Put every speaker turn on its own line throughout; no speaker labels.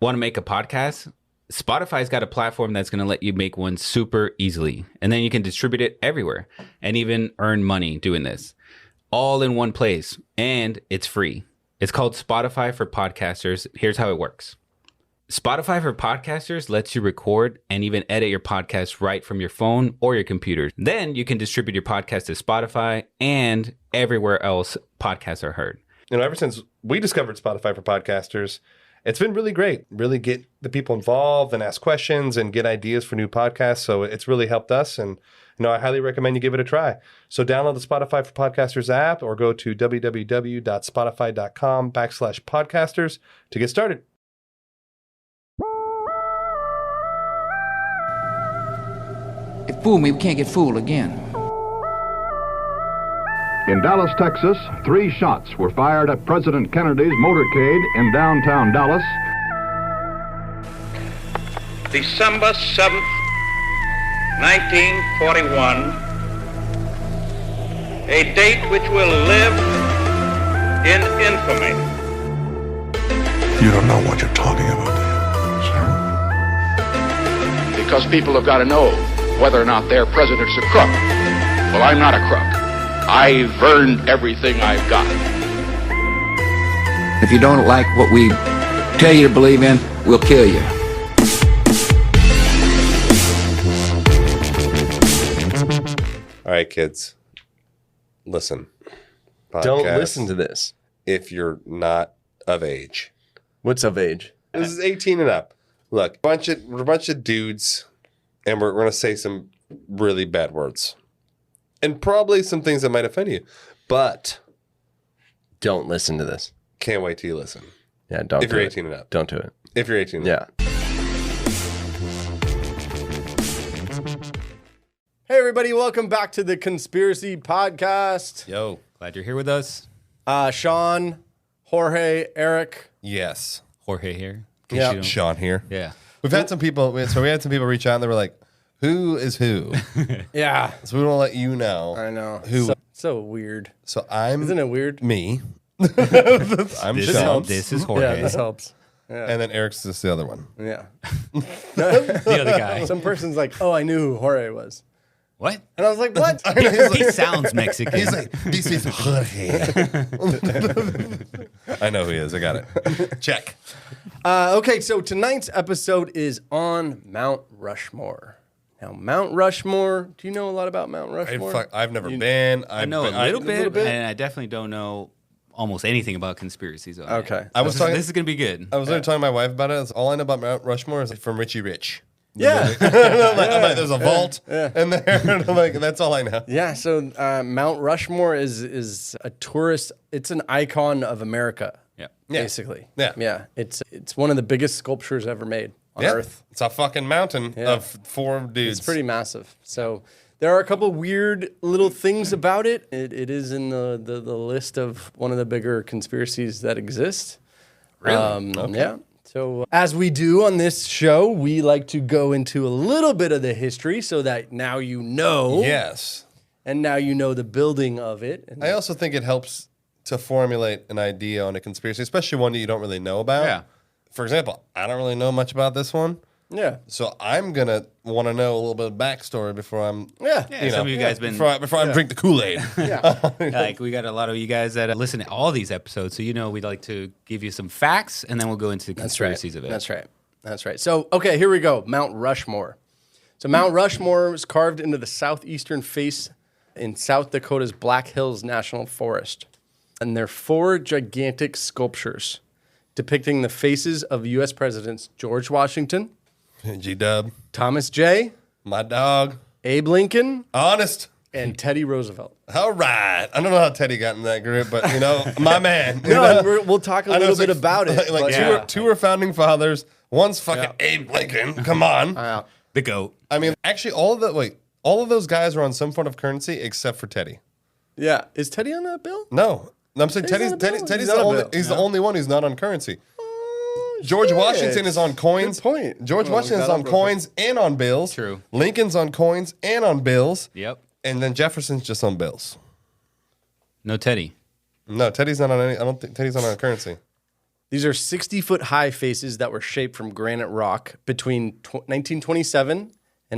Want to make a podcast? Spotify's got a platform that's going to let you make one super easily. And then you can distribute it everywhere and even earn money doing this. All in one place. And it's free. It's called Spotify for Podcasters. Here's how it works. Spotify for Podcasters lets you record and even edit your podcast right from your phone or your computer. Then you can distribute your podcast to Spotify and everywhere else podcasts are heard.
Ever since we discovered Spotify for Podcasters, it's been really great. Really get the people involved and ask questions and get ideas for new podcasts. So it's really helped us. And I highly recommend you give it a try. So download the Spotify for Podcasters app or go to www.spotify.com/podcasters to get started.
If fool me, we can't get fooled again.
In Dallas, Texas, 3 shots were fired at President Kennedy's motorcade in downtown Dallas.
December 7th, 1941, a date which will live in infamy.
You don't know what you're talking about, do you, sir?
Because people have got to know whether or not their president's a crook. Well, I'm not a crook. I've earned everything I've got. If you don't like what we tell you to believe in, we'll kill you.
All right, kids. Listen.
Don't
Podcast
listen to this.
if you're not of age.
What's of age?
This is 18 and up. Look, we're a bunch of dudes, and we're going to say some really bad words. And probably some things that might offend you. But
Don't listen to this.
can't wait till you listen.
Yeah, don't
If
do
you're
it.
18 and up.
Don't do it.
If you're 18 and up.
Yeah. Hey, everybody. Welcome back to the Conspiracy Podcast.
Yo, glad you're here with us.
Sean, Jorge, Eric.
Yes.
Jorge here.
Yeah.
Sean here.
Yeah.
We had some people reach out and they were like, who is who?
Yeah.
So we want to let you know.
I know.
Who.
So weird.
So I'm.
Isn't it weird?
Me. I'm Sean.
This is Jorge.
Yeah, this helps.
And then Eric's just the other one.
Yeah.
The other guy.
Some person's like, oh, I knew who Jorge was.
What?
And I was like, what?
He sounds Mexican.
He's like, this is Jorge. I know who he is. I got it. Check.
Okay, so tonight's episode is on Mount Rushmore. Now, Mount Rushmore, do you know a lot about Mount Rushmore?
I've never been.
I know a little bit, and I definitely don't know almost anything about conspiracies.
Okay.
This is going to be good.
I was talking to my wife about it. All I know about Mount Rushmore is from Richie Rich.
Yeah.
I'm like, there's a vault in there. And I'm like, that's all I know.
Yeah, so Mount Rushmore is a tourist, it's an icon of America,
Yeah.
basically.
Yeah.
Yeah, it's one of the biggest sculptures ever made on Earth.
It's a fucking mountain of 4 dudes.
It's pretty massive. So there are a couple weird little things about it. It is in the list of one of the bigger conspiracies that exist.
Really?
Yeah. So as we do on this show, we like to go into a little bit of the history so that now you know.
Yes.
And now you know the building of it. And
I also think it helps to formulate an idea on a conspiracy, especially one that you don't really know about.
Yeah.
For example, I don't really know much about this one.
yeah.
So I'm going to want to know a little bit of backstory before I'm,
Yeah.
Some of you guys been
before I drink the Kool-Aid.
like we got a lot of you guys that listen to all these episodes, so we'd like to give you some facts, and then we'll go into the conspiracies of it.
That's right. That's right. So, okay, here we go. Mount Rushmore. So Mount Rushmore was carved into the southeastern face in South Dakota's Black Hills National Forest. And they're 4 gigantic sculptures depicting the faces of U.S. Presidents George Washington,
G-Dub,
Thomas J.,
my dog,
Abe Lincoln,
honest.
and Teddy Roosevelt.
All right. I don't know how Teddy got in that group, but, my man.
No, and we'll talk a
I know
little
it's
bit about it.
Like
but-
two are founding fathers. One's fucking Abe Lincoln. Come on.
The GOAT.
I mean, actually, all of those guys are on some form of currency except for Teddy.
Yeah. Is Teddy on that bill?
No, I'm saying
Teddy's on a bill?
Teddy's
He's
the
on a
only.
bill.
He's the only one who's not on currency. George
Shit.
Washington is on coins.
Good point.
George
Well,
Washington is
look
on
that up real
coins and on bills.
True.
Lincoln's on coins and on bills.
Yep.
And then Jefferson's just on bills.
No Teddy.
No, Teddy's not on any. I don't think Teddy's not on currency.
These are 60-foot high faces that were shaped from granite rock between 1927 and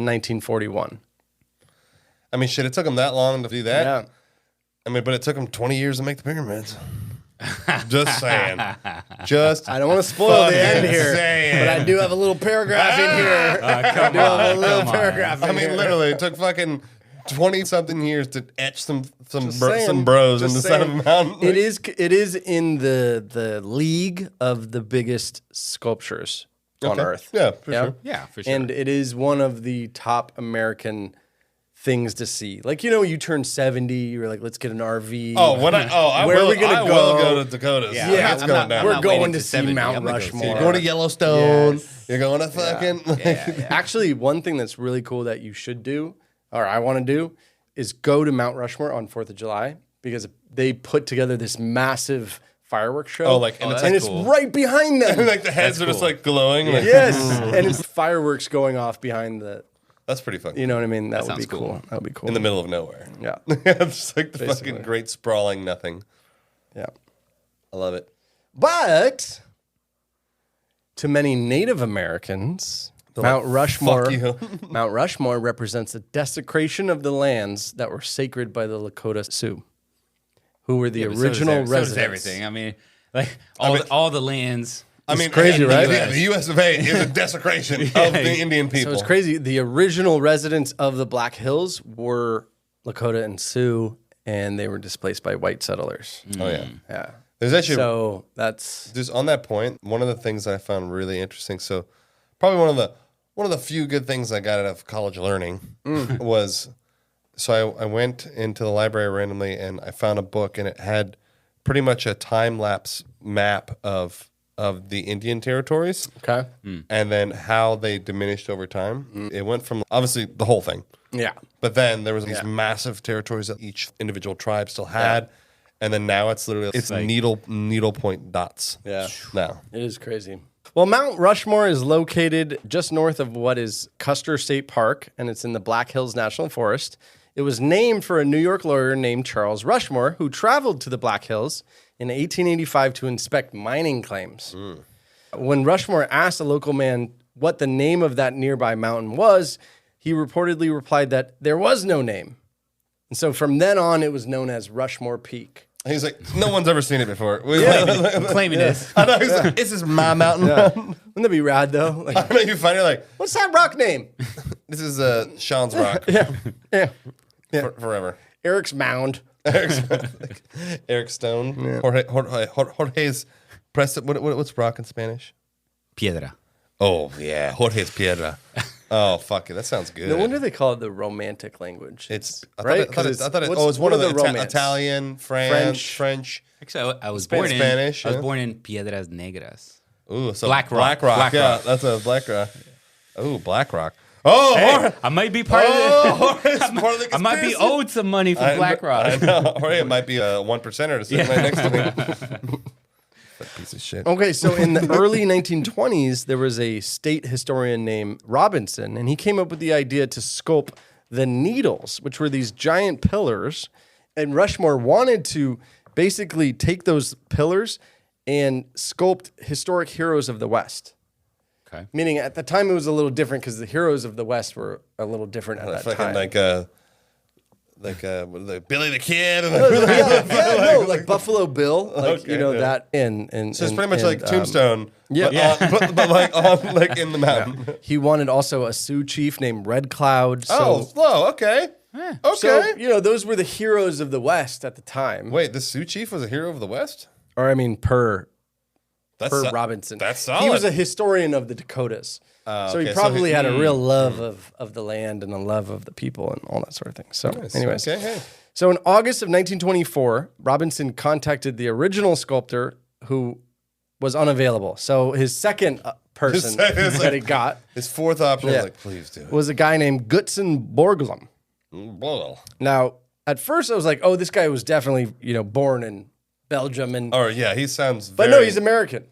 1941.
I mean, shit, it took them that long to do that.
Yeah.
I mean, but it took them 20 years to make the pyramids. Just saying.
I don't want to spoil the end here, but I do have a little paragraph in here.
I mean, literally, it took fucking 20-something years to etch some
saying,
bros
just
in the side of a mountain.
It is in the league of the biggest sculptures on Earth.
Yeah, for
Yeah.
sure.
Yeah, for sure.
And it is one of the top American things to see. Like, you turn 70, you're like, let's get an RV.
Where are we gonna go? Will go to Dakotas.
Yeah,
it's going down.
We're
not
going
waiting
to
to
see
70.
Mount
I'm gonna go see
Rushmore.
You're going to Yellowstone.
Yes.
You're going to fucking.
Actually, one thing that's really cool that you should do, or I want to do, is go to Mount Rushmore on 4th of July because they put together this massive fireworks show.
Oh, like, and
it's right behind them.
like the heads are just like glowing. Like,
Yes, and it's fireworks going off behind the.
that's pretty fucking.
You know what I mean? That would be
sounds
cool.
cool.
That would be cool.
in the middle of nowhere.
Yeah,
It's like the
Basically.
fucking great sprawling nothing.
yeah.
I love it.
But to many Native Americans, Mount Rushmore,
you.
Mount Rushmore represents the desecration of the lands that were sacred by the Lakota Sioux, who were the original
So
residents.
does everything. I mean, like all the lands.
I mean,
crazy, right?
The U.S. of A. is a desecration of the Indian people.
So it's crazy. The original residents of the Black Hills were Lakota and Sioux, and they were displaced by white settlers.
Oh yeah.
Yeah.
There's actually
So that's
just on that point. One of the things I found really interesting. So probably one of the few good things I got out of college learning was. So I went into the library randomly and I found a book and it had pretty much a time lapse map of the Indian territories.
okay.
And then how they diminished over time. It went from obviously the whole thing,
Yeah.
but then there was these massive territories that each individual tribe still had, and then now it's literally
like-
needle point dots.
Yeah.
Now
It is crazy. Well, Mount Rushmore is located just north of what is Custer State Park, and it's in the Black Hills National Forest. It was named for a New York lawyer named Charles Rushmore, who traveled to the Black Hills in 1885 to inspect mining claims. When Rushmore asked a local man what the name of that nearby mountain was, he reportedly replied that there was no name. And so from then on, it was known as Rushmore Peak.
he's like, no one's ever seen it before.
I'm claiming this.
I know, he's like, this is my mountain.
Wouldn't that be rad, though? Like,
I know you find it like
what's that rock name?
this is Sean's rock
Yeah.
forever.
Eric's Mound.
Eric Stone, Jorge's press. What's rock in Spanish?
Piedra.
Oh yeah, Jorge's Piedra. Oh fuck it, that sounds good.
No wonder they call it the romantic language.
It's
right?
I thought it
What's-
was one
what
of
are
the
the romance?
Italian, French.
Actually, I was born in
Spanish,
I was
yeah.
born in Piedras Negras.
Ooh, so
Black Rock.
Black
Black
yeah,
Rock.
that's a Black Rock. Ooh, Black Rock. Oh,
Hey, I might be part of
Jorge's
it.
part of the
I might be
conspiracy.
owed some money from Black Rock.
I know. Or it might be a 1%er to sit right next to me. That piece of shit.
Okay, so in the early 1920s, there was a state historian named Robinson, and he came up with the idea to sculpt the needles, which were these giant pillars. And Rushmore wanted to basically take those pillars and sculpt historic heroes of the West.
Okay.
Meaning at the time it was a little different because the heroes of the West were a little different at that
Fucking
time.
like Billy the Kid. And
like Buffalo Bill, like
Okay, yeah.
that. And
so it's pretty much like Tombstone.
yeah.
but like in the mountain.
He wanted also a Sioux chief named Red Cloud. So,
Okay. Okay.
so those were the heroes of the West at the time.
Wait, the Sioux chief was a hero of the West?
Or I mean, per
That's
Robinson.
That's solid.
He was a historian of the Dakotas. So
okay,
he
so
probably
he-
had a real love of the land and a love of the people and all that sort of thing. So anyways.
Okay, hey.
So in August of 1924, Robinson contacted the original sculptor who was unavailable. So his second person
It's
that he got
His fourth option
Yeah.
was like, please do it.
was a guy named Gutzon Borglum.
Well,
Now, at first I was like, oh, this guy was definitely, born in Belgium and
or yeah, he sounds
but
very
no, he's American.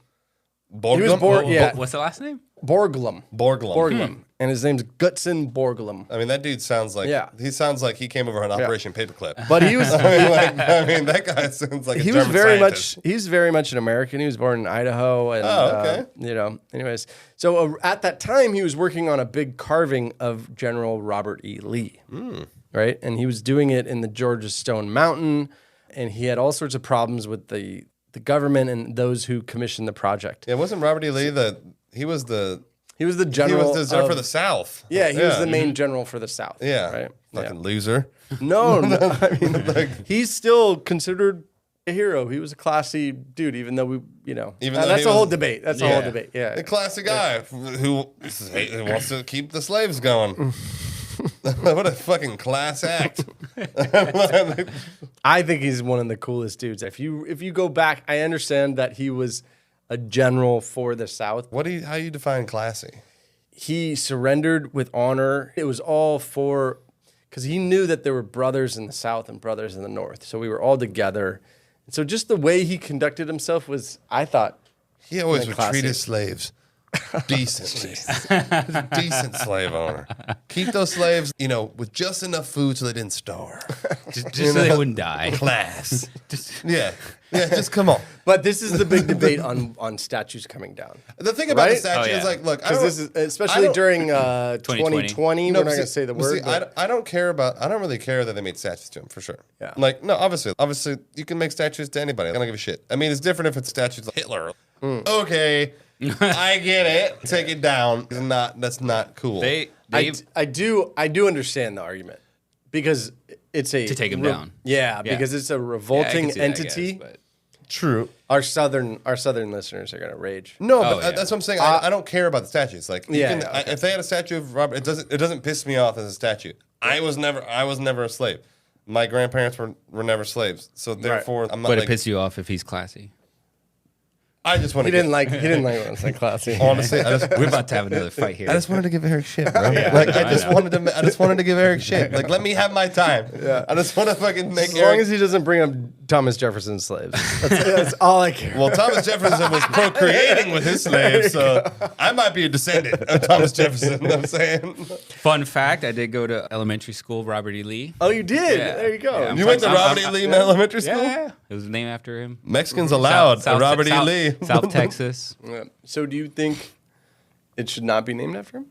Borglum?
He was born- yeah.
What's the last name?
Borglum.
Borglum.
Borglum. and his name's Gutzon Borglum.
I mean, that dude sounds like he sounds like he came over on Operation Paperclip.
But he was
I mean, that guy sounds like a German scientist.
He's very much an American. He was born in Idaho, and anyways. So at that time, he was working on a big carving of General Robert E. Lee, right? And he was doing it in the Georgia Stone Mountain, and he had all sorts of problems with the government and those who commissioned the project.
Yeah, wasn't Robert E. Lee He was the
general.
He was the general for the South.
Yeah, he was the main general for the South.
Yeah,
right.
Fucking loser.
No, I mean, he's still considered a hero. He was a classy dude, even though that's a whole debate. That's a whole debate. Yeah,
the classy guy who wants to keep the slaves going. What a fucking class act.
I think he's one of the coolest dudes. If you go back, I understand that he was a general for the South.
How you define classy?
He surrendered with honor. It was all because he knew that there were brothers in the South and brothers in the North. So we were all together. And so just the way he conducted himself was, I thought,
he always would treat his slaves decently. Decent slave owner. Keep those slaves, with just enough food so they didn't starve.
Just so they wouldn't die.
Class. Just come on.
But this is the big debate on statues coming down.
The thing about the statue is look,
especially during 2020, we're not going to say the word.
I don't really care that they made statues to him, for sure.
Yeah.
Obviously, you can make statues to anybody. I don't give a shit. I mean, it's different if it's statues like Hitler. Okay, I get it. Take it down. That's not cool.
I do understand the argument because it's to
take him down.
Yeah, because it's a revolting entity.
That,
True.
Our southern listeners are gonna rage.
No, but that's what I'm saying. I don't care about the statues. Like, if they had a statue of Robert, it doesn't piss me off as a statue. I was never a slave. My grandparents were never slaves, so therefore I'm not.
But it pisses you off if he's classy.
I just want to.
He didn't like when I said classy.
Honestly,
we're about to have another fight here.
I just wanted to give Eric shit, bro. I just wanted to give Eric shit. Like, let me have my time. Yeah. I just want to fucking make.
As long as he doesn't bring up Thomas Jefferson's slaves, that's all I care.
Well, Thomas Jefferson was procreating with his slaves, so I might be a descendant of Thomas Jefferson. You know what I'm saying.
Fun fact: I did go to elementary school, Robert E. Lee.
Oh, you did?
Yeah.
There you go.
Yeah,
you went to Robert E. Lee in elementary school?
Yeah, it was named after him.
Mexicans allowed. Robert E. Lee.
South Texas.
Yeah. So do you think it should not be named after him?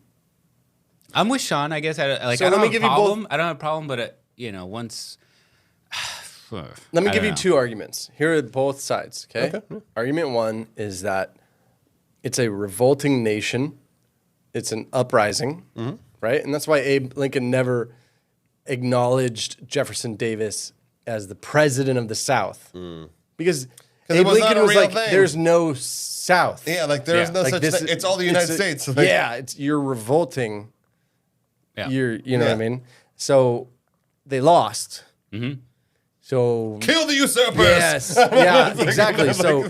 I'm with Sean, I guess. I don't have a problem, but once.
Let me give you two arguments. Here are both sides. Okay. Argument one is that it's a revolting nation. It's an uprising, right? And that's why Abe Lincoln never acknowledged Jefferson Davis as the president of the South, because Abe Lincoln was like, "There's no South."
Yeah, like there's no such thing. It's all the United States. Like,
you're revolting.
Yeah.
You know what I mean? So they lost.
Mm-hmm.
So kill the usurpers.
Yes. Yeah, exactly. So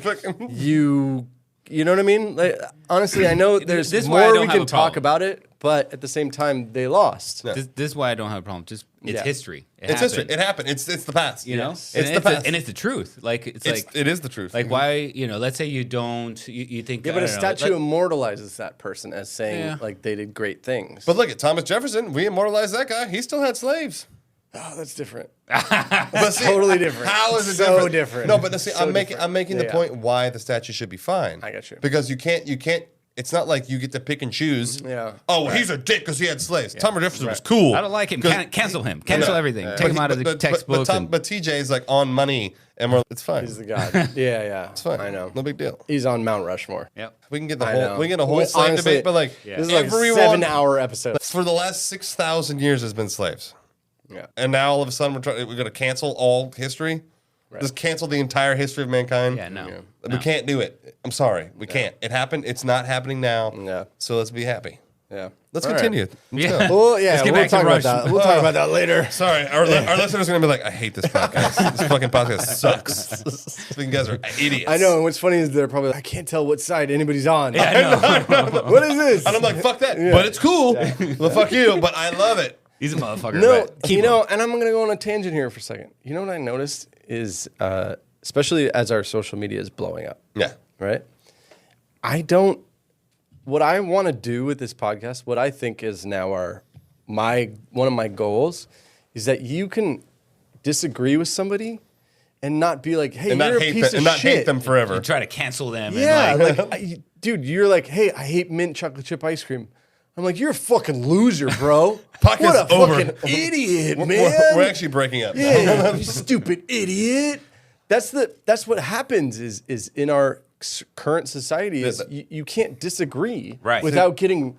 you know what I mean? Like, honestly, I know there's more we can talk about it, but at the same time, they lost.
Yeah. This is why I don't have a problem. Just it's history.
It's history. It happened. It's the past.
You know,
it's the past,
and it's the truth. Like
it is the truth.
Like why let's say you don't you think
but a statue immortalizes that person as saying like they did great things.
But look at Thomas Jefferson. We immortalized that guy. He still had slaves.
Oh, that's different.
That's
totally different.
How is it
so different?
No, but see, I'm making the point why the statue should be fine.
I got you.
Because you can't. It's not like you get to pick and choose.
Yeah.
Oh, he's a dick because he had slaves. Yeah. Thomas Jefferson was cool.
I don't like him. Cancel him. Cancel everything. Take him out of the textbooks.
But TJ is like on money, and it's fine.
He's the god. Yeah.
It's fine.
I know.
No big deal.
He's on Mount Rushmore.
Yep.
We can get a whole slave debate, but like
this is like a 7-hour episode.
For the last 6,000 years, has been slaves.
Yeah.
And now all of a sudden we're going to cancel all history. Right. Just cancel the entire history of mankind.
Yeah, no.
We can't do it. I'm sorry. We can't. It happened. It's not happening now.
Yeah.
So let's be happy.
Yeah.
Let's continue.
Let's
go. Well, we'll talk about that. We'll talk about that later.
Sorry. Our listeners are going to be like, I hate this podcast. This fucking podcast sucks. You guys are idiots.
I know. And what's funny is they're probably like, I can't tell what side anybody's on.
Yeah, I know.
What is this?
And I'm like, fuck that. Yeah. But it's cool. Yeah. Well, fuck you. But I love it.
He's a motherfucker.
No, and I'm going to go on a tangent here for a second. You know what I noticed is, especially as our social media is blowing up.
Yeah.
Right? I don't what I want to do with this podcast, what I think is now one of my goals, is that you can disagree with somebody and not be like, hey, you're a piece of shit.
And not hate them forever.
You try to cancel them.
Yeah,
And
dude, you're like, hey, I hate mint chocolate chip ice cream. I'm like, you're a fucking loser, bro.
Podcast
what a
over.
fucking idiot, man.
We're actually breaking up.
Yeah, you stupid idiot. That's what happens is in our current society is you can't disagree without getting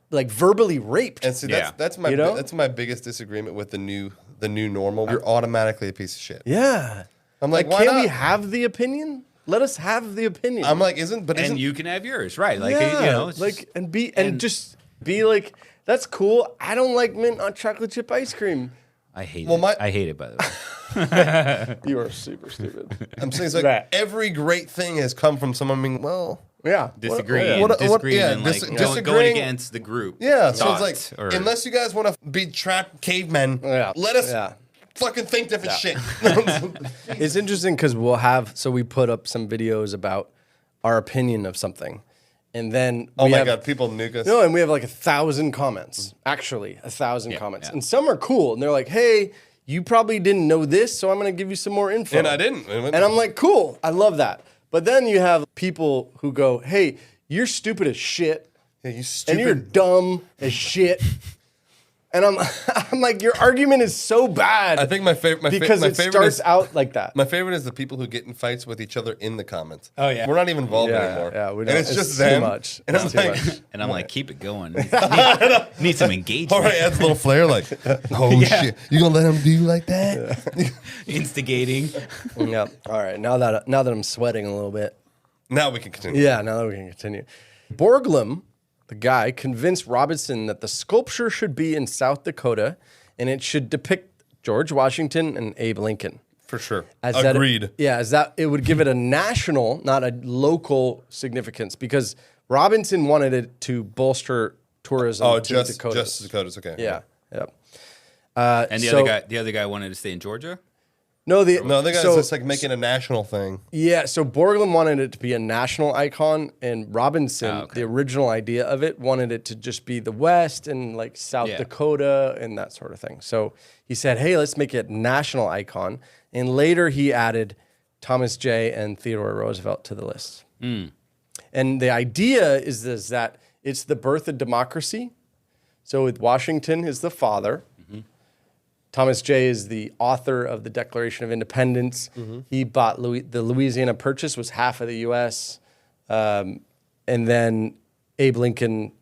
like verbally raped.
And see, that's my biggest disagreement with the new normal. You're automatically a piece of shit.
Yeah.
I'm like, why
can't
not?
we have the opinion? Let us have the opinion.
I'm like, isn't
you can have yours, right? Like, it's
like, just be like, that's cool. I don't like mint on chocolate chip ice cream.
I hate it. I hate it, by the way.
You are super stupid.
I'm saying it's like every great thing has come from someone being,
disagreeing going against the group.
Yeah, so it's like, unless you guys want to be trapped cavemen, let us fucking think different shit.
It's interesting because we put up some videos about our opinion of something. And then
God, people nuke us.
No, and we have like 1,000 comments. Actually, 1,000 comments. And some are cool. And they're like, hey, you probably didn't know this, so I'm going to give you some more info.
And I didn't.
And I'm like, cool. I love that. But then you have people who go, hey, you're stupid as shit.
Yeah, you stupid.
And you're dumb as shit. And I'm like, your argument is so bad.
I think my favorite
starts out like that.
My favorite is the people who get in fights with each other in the comments.
Oh yeah,
we're not even involved anymore.
Yeah, we
and
don't.
it's just
too
them.
much.
And I'm like,
and I'm like, keep it going. Need some engagement.
All right, adds a little flair. Like, oh shit, you gonna let them do you like that?
Instigating.
Yeah. All right. Now that I'm sweating a little bit.
Now we can continue.
Yeah. Now that we can continue. Borglum, the guy, convinced Robinson that the sculpture should be in South Dakota and it should depict George Washington and Abe Lincoln.
For sure.
Agreed. As that it would give it a national, not a local significance, because Robinson wanted it to bolster tourism to the Dakotas.
Just the Dakotas, okay.
Yeah.
And the other guy wanted to stay in Georgia?
No, the
guy's just like making a national thing.
Yeah, so Borglum wanted it to be a national icon, and Robinson, the original idea of it, wanted it to just be the West and like South Dakota and that sort of thing. So he said, hey, let's make it national icon. And later he added Thomas J. and Theodore Roosevelt to the list. And the idea is that it's the birth of democracy. So with Washington is the father. Thomas J. is the author of the Declaration of Independence. He bought the Louisiana Purchase, was half of the U.S. And then Abe Lincoln,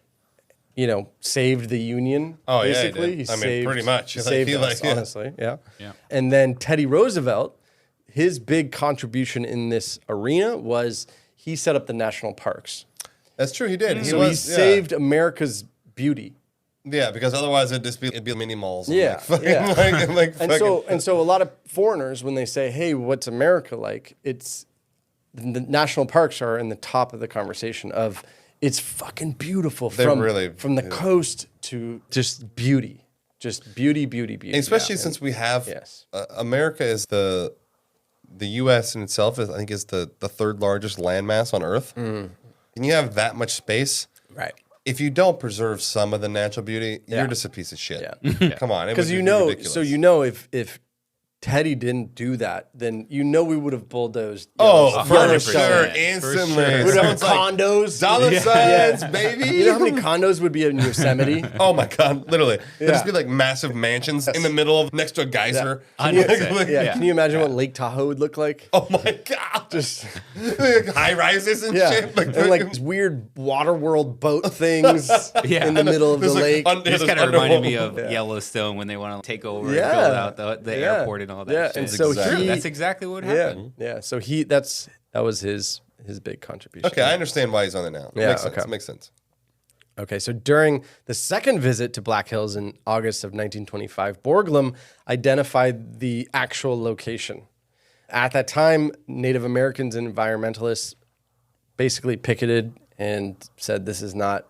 saved the Union.
Oh,
basically.
Yeah, he did. Pretty much.
He saved us, honestly. Yeah. And then Teddy Roosevelt, his big contribution in this arena was he set up the national parks.
That's true, he did.
He saved America's beauty.
Yeah, because otherwise it'd be mini malls.
Yeah,
And
so a lot of foreigners, when they say, "Hey, what's America like?" It's the national parks are in the top of the conversation of it's fucking beautiful from the coast to just beauty, beauty.
Especially since we have America is the U.S. in itself is I think is the third largest landmass on Earth, and you have that much space,
right?
If you don't preserve some of the natural beauty, you're just a piece of shit.
Yeah.
Come on.
Because if Teddy didn't do that, then we would have bulldozed.
For sure. Instantly.
We'd have condos.
Dollar signs, baby.
You know how many condos would be in Yosemite?
Oh my God, literally. There'd just be like massive mansions in the middle of, next to a geyser.
Can you imagine what Lake Tahoe would look like?
Oh my God. Just high rises and shit.
And like these weird water world boat things in the middle of the lake.
This kind of reminded me of Yellowstone when they want to take over and build out the airport and all that.
Yeah, and so
that's exactly what happened.
Yeah. So that was his big contribution.
Okay, I understand why he's on it now. Makes sense.
Okay, so during the second visit to Black Hills in August of 1925, Borglum identified the actual location. At that time, Native Americans and environmentalists basically picketed and said, "This is not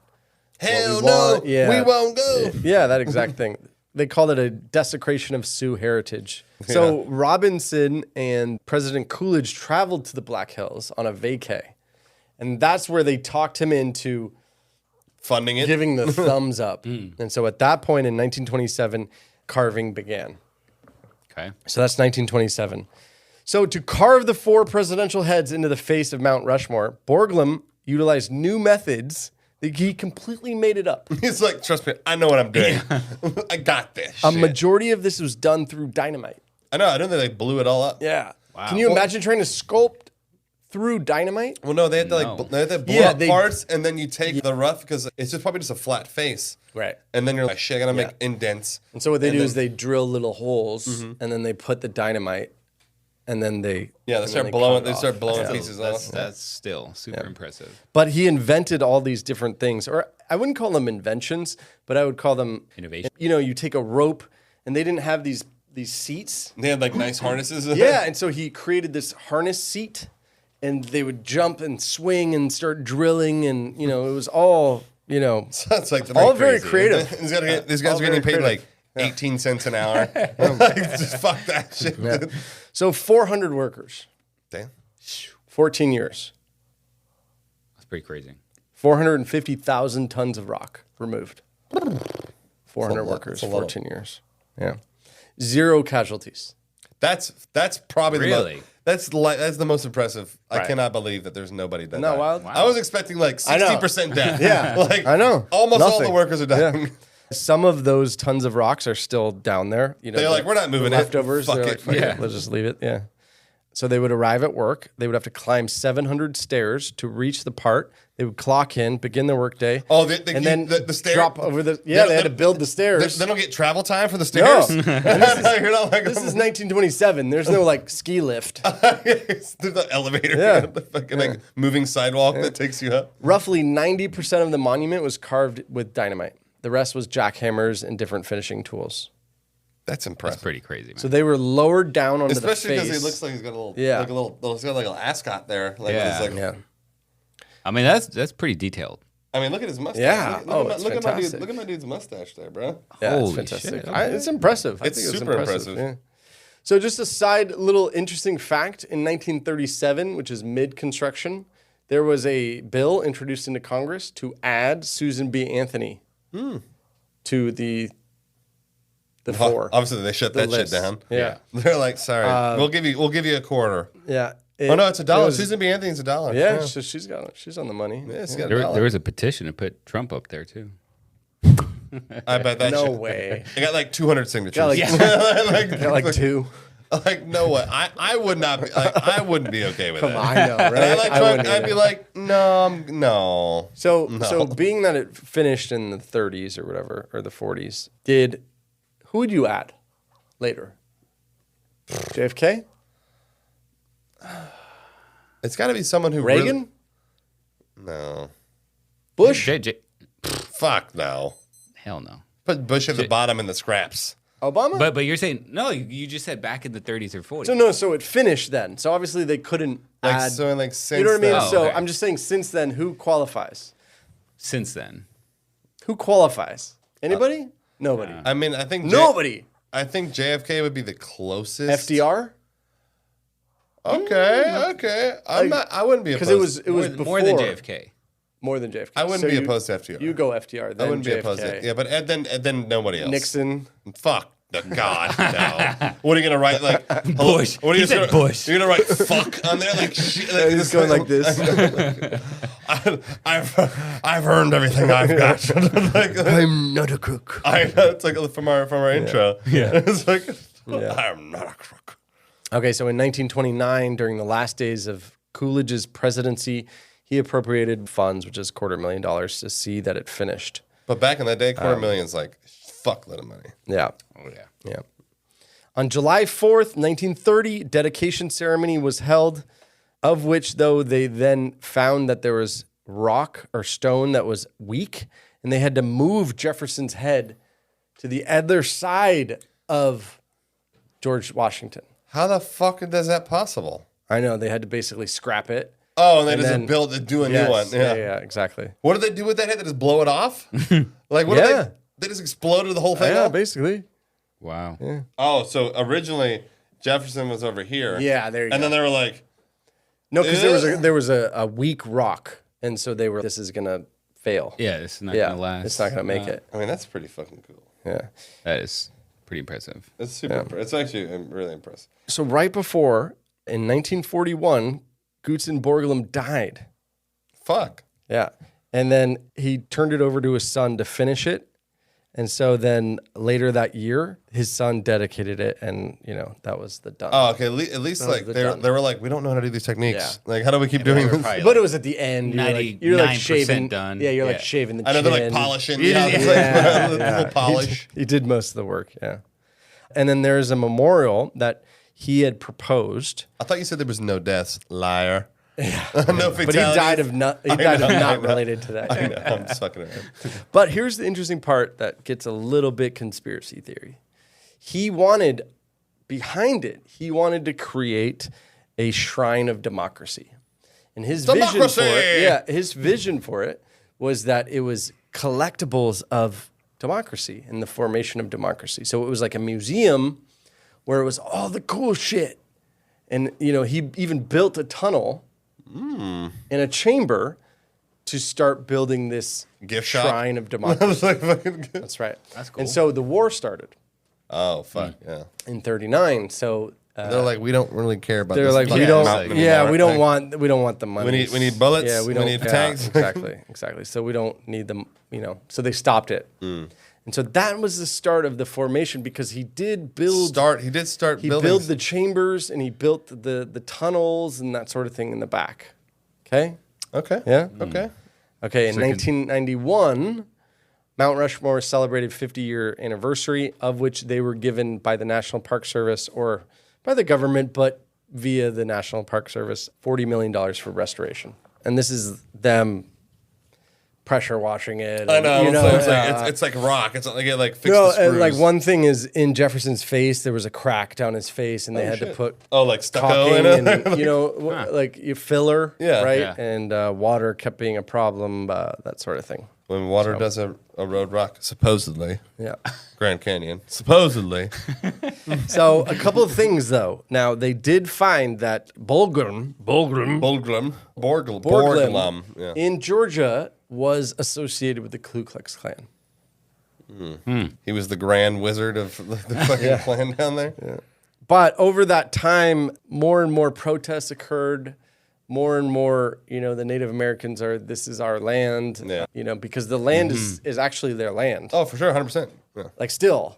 hell
what we
no,
want." Yeah.
We won't go."
Yeah, that exact thing. They called it a desecration of Sioux heritage. So Robinson and President Coolidge traveled to the Black Hills on a vacay. And that's where they talked him into
Funding it.
giving the thumbs up. And so at that point in 1927, carving began.
Okay.
So that's 1927. So to carve the 4 presidential heads into the face of Mount Rushmore, Borglum utilized new methods that he completely made it up.
He's like, trust me, I know what I'm doing. I got this.
A
shit.
majority of this was done through dynamite.
I know. I don't think they blew it all up.
Yeah.
Wow.
Can you imagine trying to sculpt through dynamite?
Well, no, they had to
No.
they had to blow
Yeah,
up parts, and then you take the rough because it's just probably just a flat face.
Right.
And then you're like, shit, I gotta
Yeah.
make indents.
And so what they do
then-
is they drill little holes and then they put the dynamite and then they
Yeah, they
and
start
then
blowing.
cut
They
it
start
off.
blowing
Yeah.
pieces
That's
off.
that's still super impressive.
But he invented all these different things, or I wouldn't call them inventions, but I would call them
Innovation.
You know, you take a rope and they didn't have these seats.
They had like nice harnesses.
Yeah, and so he created this harness seat and they would jump and swing and start drilling and you know, it was all, you know,
That's like
all very creative.
These guys
All
are getting
very
paid like
creative.
18 cents an hour. Like, just fuck that shit. dude.
So 400 workers,
Damn.
14 years.
That's pretty crazy.
450,000 tons of rock removed. 400
lot.
workers,
That's a lot.
14 years. Yeah. 0 casualties.
That's probably
Really?
that's the most impressive. I
Right.
cannot believe that there's nobody that
Not
died.
wild?
I was expecting like
I know.
60% death.
Yeah.
like
I know.
Almost all the
Nothing.
workers are dying.
Yeah. Some of those tons of rocks are still down there. You know,
They're like, we're not moving
the
it.
leftovers.
Fuck
They're
it.
like, fuck
Yeah.
it. Let's just leave it. Yeah. So they would arrive at work. They would have to climb 700 stairs to reach the part. They would clock in, begin their workday.
Oh,
and then
the stair
drop over the. Yeah, they had to build the
They,
stairs.
they don't get travel time for the
No.
stairs. You're not like
This is 1927. There's no like ski lift.
There's the elevator,
Yeah.
the fucking like moving sidewalk that takes you up.
Roughly 90% of the monument was carved with dynamite. The rest was jackhammers and different finishing tools.
That's
That's
impressive.
pretty crazy, man.
So they were lowered down onto
Especially
the
because
face.
he looks like he's got a little,
Yeah.
like a little, he's got like a little ascot there. Like,
Yeah.
it's like,
Yeah.
I mean, that's pretty detailed.
I mean, look at his mustache.
Yeah.
Look,
Oh,
look,
it's
look at my dude,
fantastic.
look at my dude's mustache there, bro.
Yeah,
Holy
it's fantastic.
shit.
It's impressive. I
It's
think
super impressive.
Yeah. So just a side little interesting fact, in 1937, which is mid-construction, there was a bill introduced into Congress to add Susan B. Anthony to the four.
Obviously, they shut that
list.
shit down.
Yeah.
They're like, sorry, we'll give you a quarter.
Yeah.
Oh no, it's $1.
was-
Susan B. Anthony's $1.
Yeah, so she's on the money.
Yeah, she's got
There,
$1.
there was a petition to put Trump up there too.
I bet that
No
shit.
way.
I got like 200 signatures.
Got like,
like,
got like 2.
like, no way. I would not be. Like, I wouldn't be okay with that.
I know, right?
I like
I
Trump,
wouldn't
I'd be
either.
like, no.
So being that it finished in the 30s or whatever, or the 40s, who would you add later? JFK?
It's got to be someone who
Reagan?
Really, no.
Bush?
Fuck no.
Hell no.
Put Bush at the bottom in the scraps.
Obama?
But you're saying no. You just said back in the 30s or 40s.
So it finished then. So obviously they couldn't
Like
add.
so, like since
You know what I mean?
then.
Oh,
So
okay.
I'm just saying, since then, who qualifies?
Since then,
Who qualifies? Anybody? Nobody.
I mean, I think
Nobody.
I think JFK would be the closest.
FDR?
Okay. I wouldn't be opposed.
Because it was
more than
before-
JFK.
More than JFK.
I wouldn't
So
be opposed to FDR.
You go FDR. Then
I wouldn't
JFK.
be opposed to it. Yeah, but then nobody else.
Nixon.
Fuck. God, no. What are you gonna write? Like
Bush.
What are
He
you
said
gonna,
Bush.
You're gonna write fuck on there, like shit. Like,
He's going like this.
I've earned everything I've got. like,
I'm not a crook.
it's like from our intro.
Yeah.
It's like
Yeah.
I'm not a crook.
Okay, so in 1929, during the last days of Coolidge's presidency, he appropriated funds, which is $250,000, to see that it finished.
But back in that day, $250,000's like fuckload of money.
Yeah.
Oh yeah.
Yeah. On July 4th, 1930, dedication ceremony was held, of which, though, they then found that there was rock or stone that was weak, and they had to move Jefferson's head to the other side of George Washington.
How the fuck is that possible?
I know, they had to basically scrap it.
Oh, and they just
then-
do a
Yes,
new one.
Yeah, exactly.
What did they do with that head? They just blow it off? Like what?
Yeah.
They just exploded the whole thing
Yeah,
up?
basically.
Wow.
Oh, so originally Jefferson was over here.
Yeah, there you
And
go.
then they were like,
No, because there was a weak rock, and so they were. This is gonna fail.
Yeah, it's not gonna last.
It's not gonna make it.
I mean, that's pretty fucking cool.
Yeah,
That is pretty impressive.
It's super. It's actually really impressive.
So right before, in 1941, Gutzen Borglum died.
Fuck.
Yeah, and then he turned it over to his son to finish it. And so then later that year, his son dedicated it, and that was the done.
Oh, okay. At least like they were like, we don't know how to do these techniques.
Yeah.
Like, how do we keep doing this?
But it was at the end. You're like shaving.
done.
Yeah, you're like shaving the
I know
chin.
they're like polishing.
Yeah.
Yeah, little polish.
He did most of the work. Yeah. And then there's a memorial that he had proposed.
I thought you said there was no deaths. Liar.
Yeah.
No fatalities.
But he died of not. He died of not related to that.
I know. I'm just fucking around.
But here's the interesting part that gets a little bit conspiracy theory. He wanted to create a shrine of democracy. And his vision for it, his vision for it was that it was collectibles of democracy and the formation of democracy. So it was like a museum where it was all the cool shit. And he even built a tunnel in a chamber to start building this
Gift shop?
shrine of
I
democracy.
was like, fucking.
That's right.
That's cool.
And so the war started
Oh fuck yeah.
in 1939. So
They're like, we don't really care about.
they're
this
like, we
fucking
don't.
mountain
Yeah,
anymore.
we don't
Like,
want the money.
We need bullets.
Yeah, we don't
need tanks.
Exactly. So we don't need them. So they stopped it. And so that was the start of the formation because he did build.
He did start
He
building.
built the chambers and he built the tunnels and that sort of thing in the back. Okay.
Okay.
Yeah.
Okay.
Okay. In 1991, Mount Rushmore celebrated 50-year anniversary, of which they were given by the National Park Service or by the government, but via the National Park Service, $40 million for restoration. And this is them pressure washing it.
I know.
And,
It's like rock. It's not like it like fixed
no,
the screws.
and like one thing is in Jefferson's face, there was a crack down his face, and they had to put
like stucco
caulking
in it.
and like your filler,
Yeah.
right?
Yeah.
And water kept being a problem, that sort of thing.
When water does a road rock, supposedly.
Yeah.
Grand Canyon, supposedly.
So a couple of things though. Now they did find that Borglum
Yeah.
in Georgia was associated with the Ku Klux Klan.
He was the grand wizard of the fucking clan down there. Yeah.
But over that time, more and more protests occurred. More and more, the Native Americans this is our land, because the land is actually their land.
Oh, for sure, 100%. Yeah.
Like still.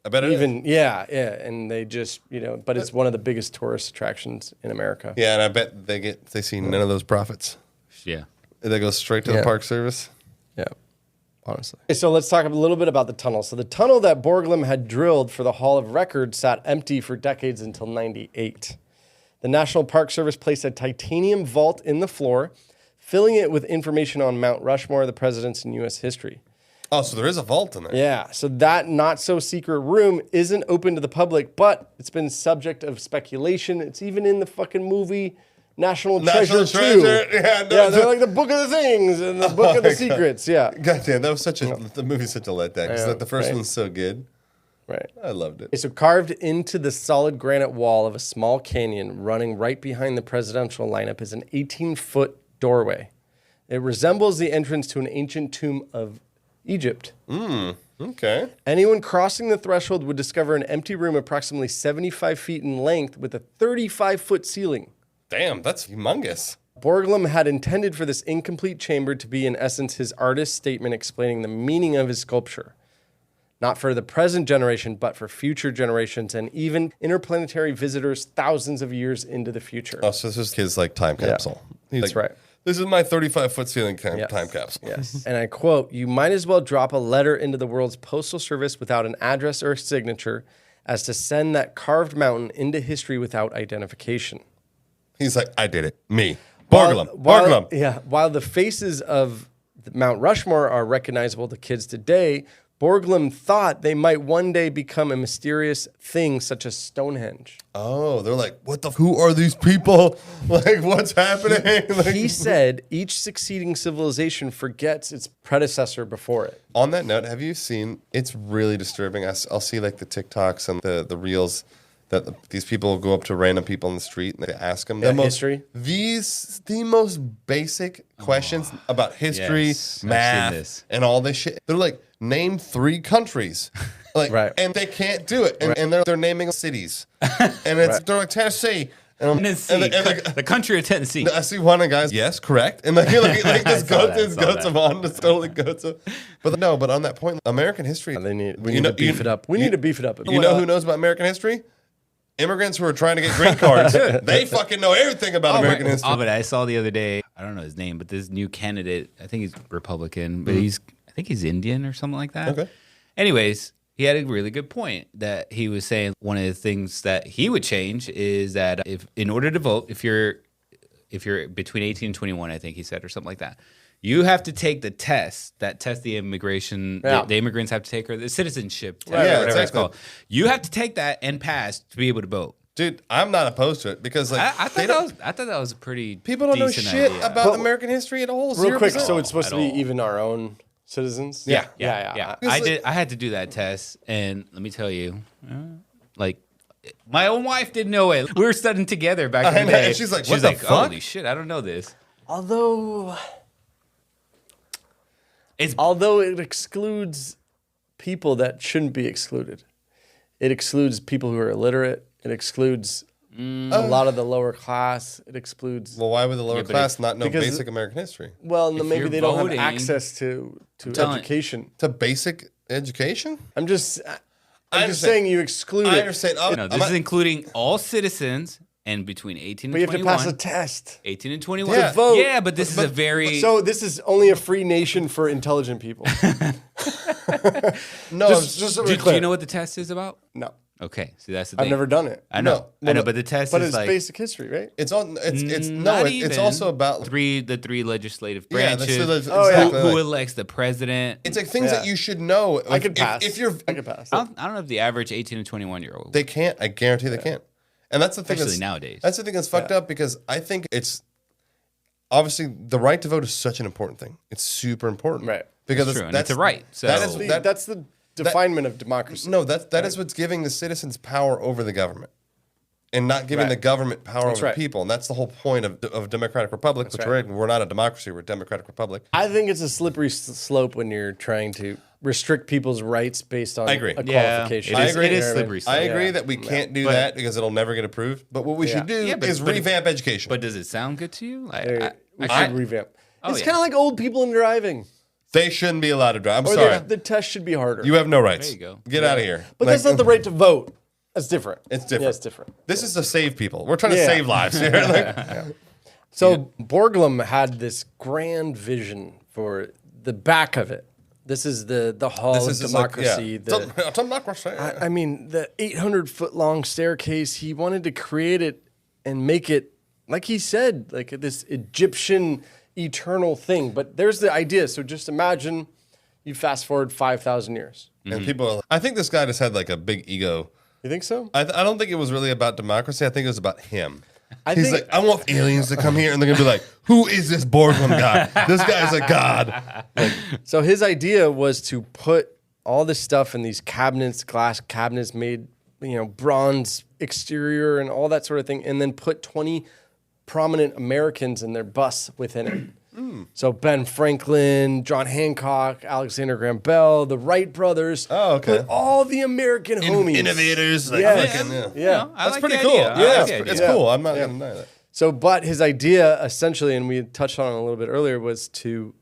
I bet it is.
Yeah. And they just, but it's one of the biggest tourist attractions in America.
Yeah, and I bet they see none of those profits.
Yeah.
They go straight to the Park Service.
Yeah, honestly. Okay, so let's talk a little bit about the tunnel. So the tunnel that Borglum had drilled for the Hall of Records sat empty for decades until 98. The National Park Service placed a titanium vault in the floor, filling it with information on Mount Rushmore, the presidents, and U.S. history.
Oh, so there is a vault in there.
Yeah, so that not-so-secret room isn't open to the public, but it's been subject of speculation. It's even in the fucking movie National Treasure 2.
Yeah,
They're like the Book of the Things and the Book of the Secrets. Yeah.
Goddamn, that was the movie's such a letdown because the first one's so good.
Right.
I loved it.
Okay, so carved into the solid granite wall of a small canyon running right behind the presidential lineup is an 18-foot doorway. It resembles the entrance to an ancient tomb of Egypt.
Okay.
Anyone crossing the threshold would discover an empty room approximately 75 feet in length with a 35-foot ceiling.
Damn, that's humongous.
Borglum had intended for this incomplete chamber to be, in essence, his artist's statement explaining the meaning of his sculpture. Not for the present generation, but for future generations and even interplanetary visitors thousands of years into the future.
Oh, so this is his time capsule.
That's right.
This is my 35-foot ceiling time capsule.
Yes. And I quote, "You might as well drop a letter into the world's postal service without an address or a signature as to send that carved mountain into history without identification."
He's like, I did it. Me. Borglum.
While the faces of Mount Rushmore are recognizable to kids today, Borglum thought they might one day become a mysterious thing such as Stonehenge.
Oh, they're like, who are these people? Like, what's happening?
He said each succeeding civilization forgets its predecessor before it.
On that note, have you seen, it's really disturbing. I'll see like the TikToks and the reels that these people go up to random people in the street and they ask them
history?
the most basic questions about history,
yes, I've seen
math,
this.
and all this shit. They're like, name 3 countries. Like,
Right.
and they can't do it. And they're naming cities. And it's they're like Tennessee.
Tennessee, the country of Tennessee.
I see one of the guys, yes, correct. And like this goes on. This totally goes up. But on that point, American history.
We need to beef it up. We need to beef it up.
You know who knows about American history? Immigrants who are trying to get green cards. They fucking know everything about American history.
Oh, but I saw the other day, I don't know his name, but this new candidate, I think he's Republican, but I think he's Indian or something like that.
Okay.
Anyways, he had a really good point that he was saying one of the things that he would change is that if in order to vote, if you're between 18 and 21, I think he said, or something like that, you have to take the test, the immigration, the immigrants have to take, or the citizenship test, whatever it's
exactly.
called. You have to take that and pass to be able to vote.
Dude, I'm not opposed to it because like
I thought that was a pretty
people don't know
decent
shit
idea.
about American history at all.
Real quick,
0%.
so it's supposed to be
At all.
even our own citizens?
Yeah.
It's
I had to do that test, and let me tell you, like, my own wife didn't know it. We were studying together back in the
know,
day.
and she's like, "What the fuck?
Holy shit, I don't know this."
Although
It's
it excludes people that shouldn't be excluded. It excludes people who are illiterate. It excludes a lot of the lower class. It excludes
Well, why would the lower
but
class not know
because-
basic American history?
if
maybe
you're
they don't
voting-
have access to
telling-
education.
To basic education?
I'm just
understand.
saying you exclude
I
it.
understand.
no, this is including all citizens and between 18
But
and
you have to
21.
pass a test.
18 and 21.
Yeah.
vote.
Yeah, but this is a very
So this is only a free nation for intelligent people.
No,
just so
do,
we're
do
clear.
you know what the test is about?
No,
Okay, see that's the thing.
I've never done it.
I know,
No.
I know, but the test
But
is
it's
like
basic history, right?
it's on. It's
not
It's
even.
also about
the three legislative
Yeah,
branches.
exactly.
who
like-
elects the president?
it's like things
Yeah.
that you should know.
I could pass.
If you're,
I could pass.
I don't know if the average 18 and 21-year-old.
they can't. I guarantee they can't. And that's the thing.
Especially
That's,
nowadays.
That's the thing that's fucked up because I think it's obviously the right to vote is such an important thing. It's super important,
Right.
Because
It's true, and it's a right, so-
that is
That's the definement of democracy.
no. That is what's giving the citizens power over the government. And not giving
Right.
the government power over
right.
the people. And that's the whole point of democratic republic, which
right.
we're not a democracy, we're a democratic republic.
I think it's a slippery slope when you're trying to restrict people's rights based on
I agree.
a
Yeah,
qualification.
it is-
I agree.
it is slippery slope.
I agree
Yeah.
that we can't do that because it'll never get approved. But what we should do
Yeah, but-
is
but-
revamp education.
But does it sound good to you?
We
I-
should revamp. It's
yeah.
kind of like old people in driving.
they shouldn't be allowed to drive. I'm
Or
sorry.
the test should be harder.
You have no rights.
There you go.
Get out of here.
but that's not the right to vote. That's different.
It's different.
Yeah, it's different.
This is to save people. We're trying to
Yeah.
save lives here. Like,
So Borglum had this grand vision for the back of it. This is the hall of
just
democracy.
like, yeah. Democracy.
I mean, the 800-foot long staircase. He wanted to create it and make it, like he said, like this Egyptian eternal thing. But there's the idea. So just imagine you fast forward 5,000 years.
And people, I think this guy just had like a big ego.
You think so?
I don't think it was really about democracy. I think it was about him.
I
He's
think-
like, I want aliens to come here, and they're gonna be like, "Who is this Borglum guy? This guy's a god."
So his idea was to put all this stuff in these cabinets, glass cabinets made, bronze exterior and all that sort of thing, and then put 20 prominent Americans in their bus within it. So Ben Franklin, John Hancock, Alexander Graham Bell, the Wright brothers.
Oh, okay.
Put all the American homies.
Innovators, like
Yeah.
fucking, yeah.
Yeah.
I
That's
like
pretty
the
cool.
idea. I
Yeah,
like
it's,
the
it's
idea.
cool. I'm not gonna deny that.
So, but his idea essentially, and we touched on it a little bit earlier, was to,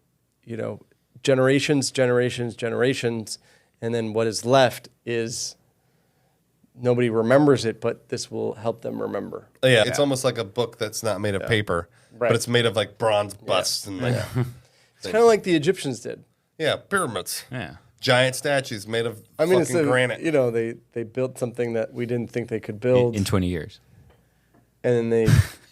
generations, and then what is left is nobody remembers it, but this will help them remember.
Yeah, it's almost like a book that's not made of paper,
Right.
but it's made of like bronze busts and like
It's kind of like the Egyptians did.
pyramids,
Yeah.
giant statues made of
I mean,
fucking granite.
they built something that we didn't think they could build,
In 20 years.
and then they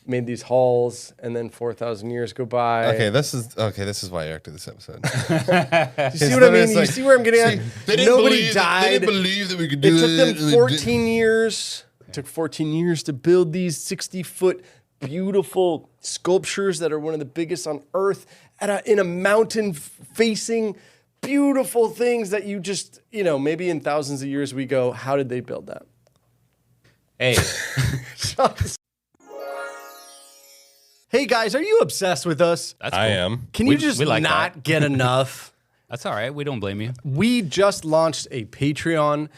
made these halls, and then 4,000 years go by.
Okay, this is why you acted this episode.
You see what I mean? You see where I'm getting at? Nobody died.
They didn't believe that we could
It
do
took
it.
them 14 years. It took 14 years to build these 60-foot beautiful sculptures that are one of the biggest on earth in a mountain facing beautiful things that you just, maybe in thousands of years we go, how did they build that?
Hey,
Hey guys, are you obsessed with us?
that's cool.
I am.
Can you just
we like
not get enough?
That's all right. We don't blame you.
We just launched a Patreon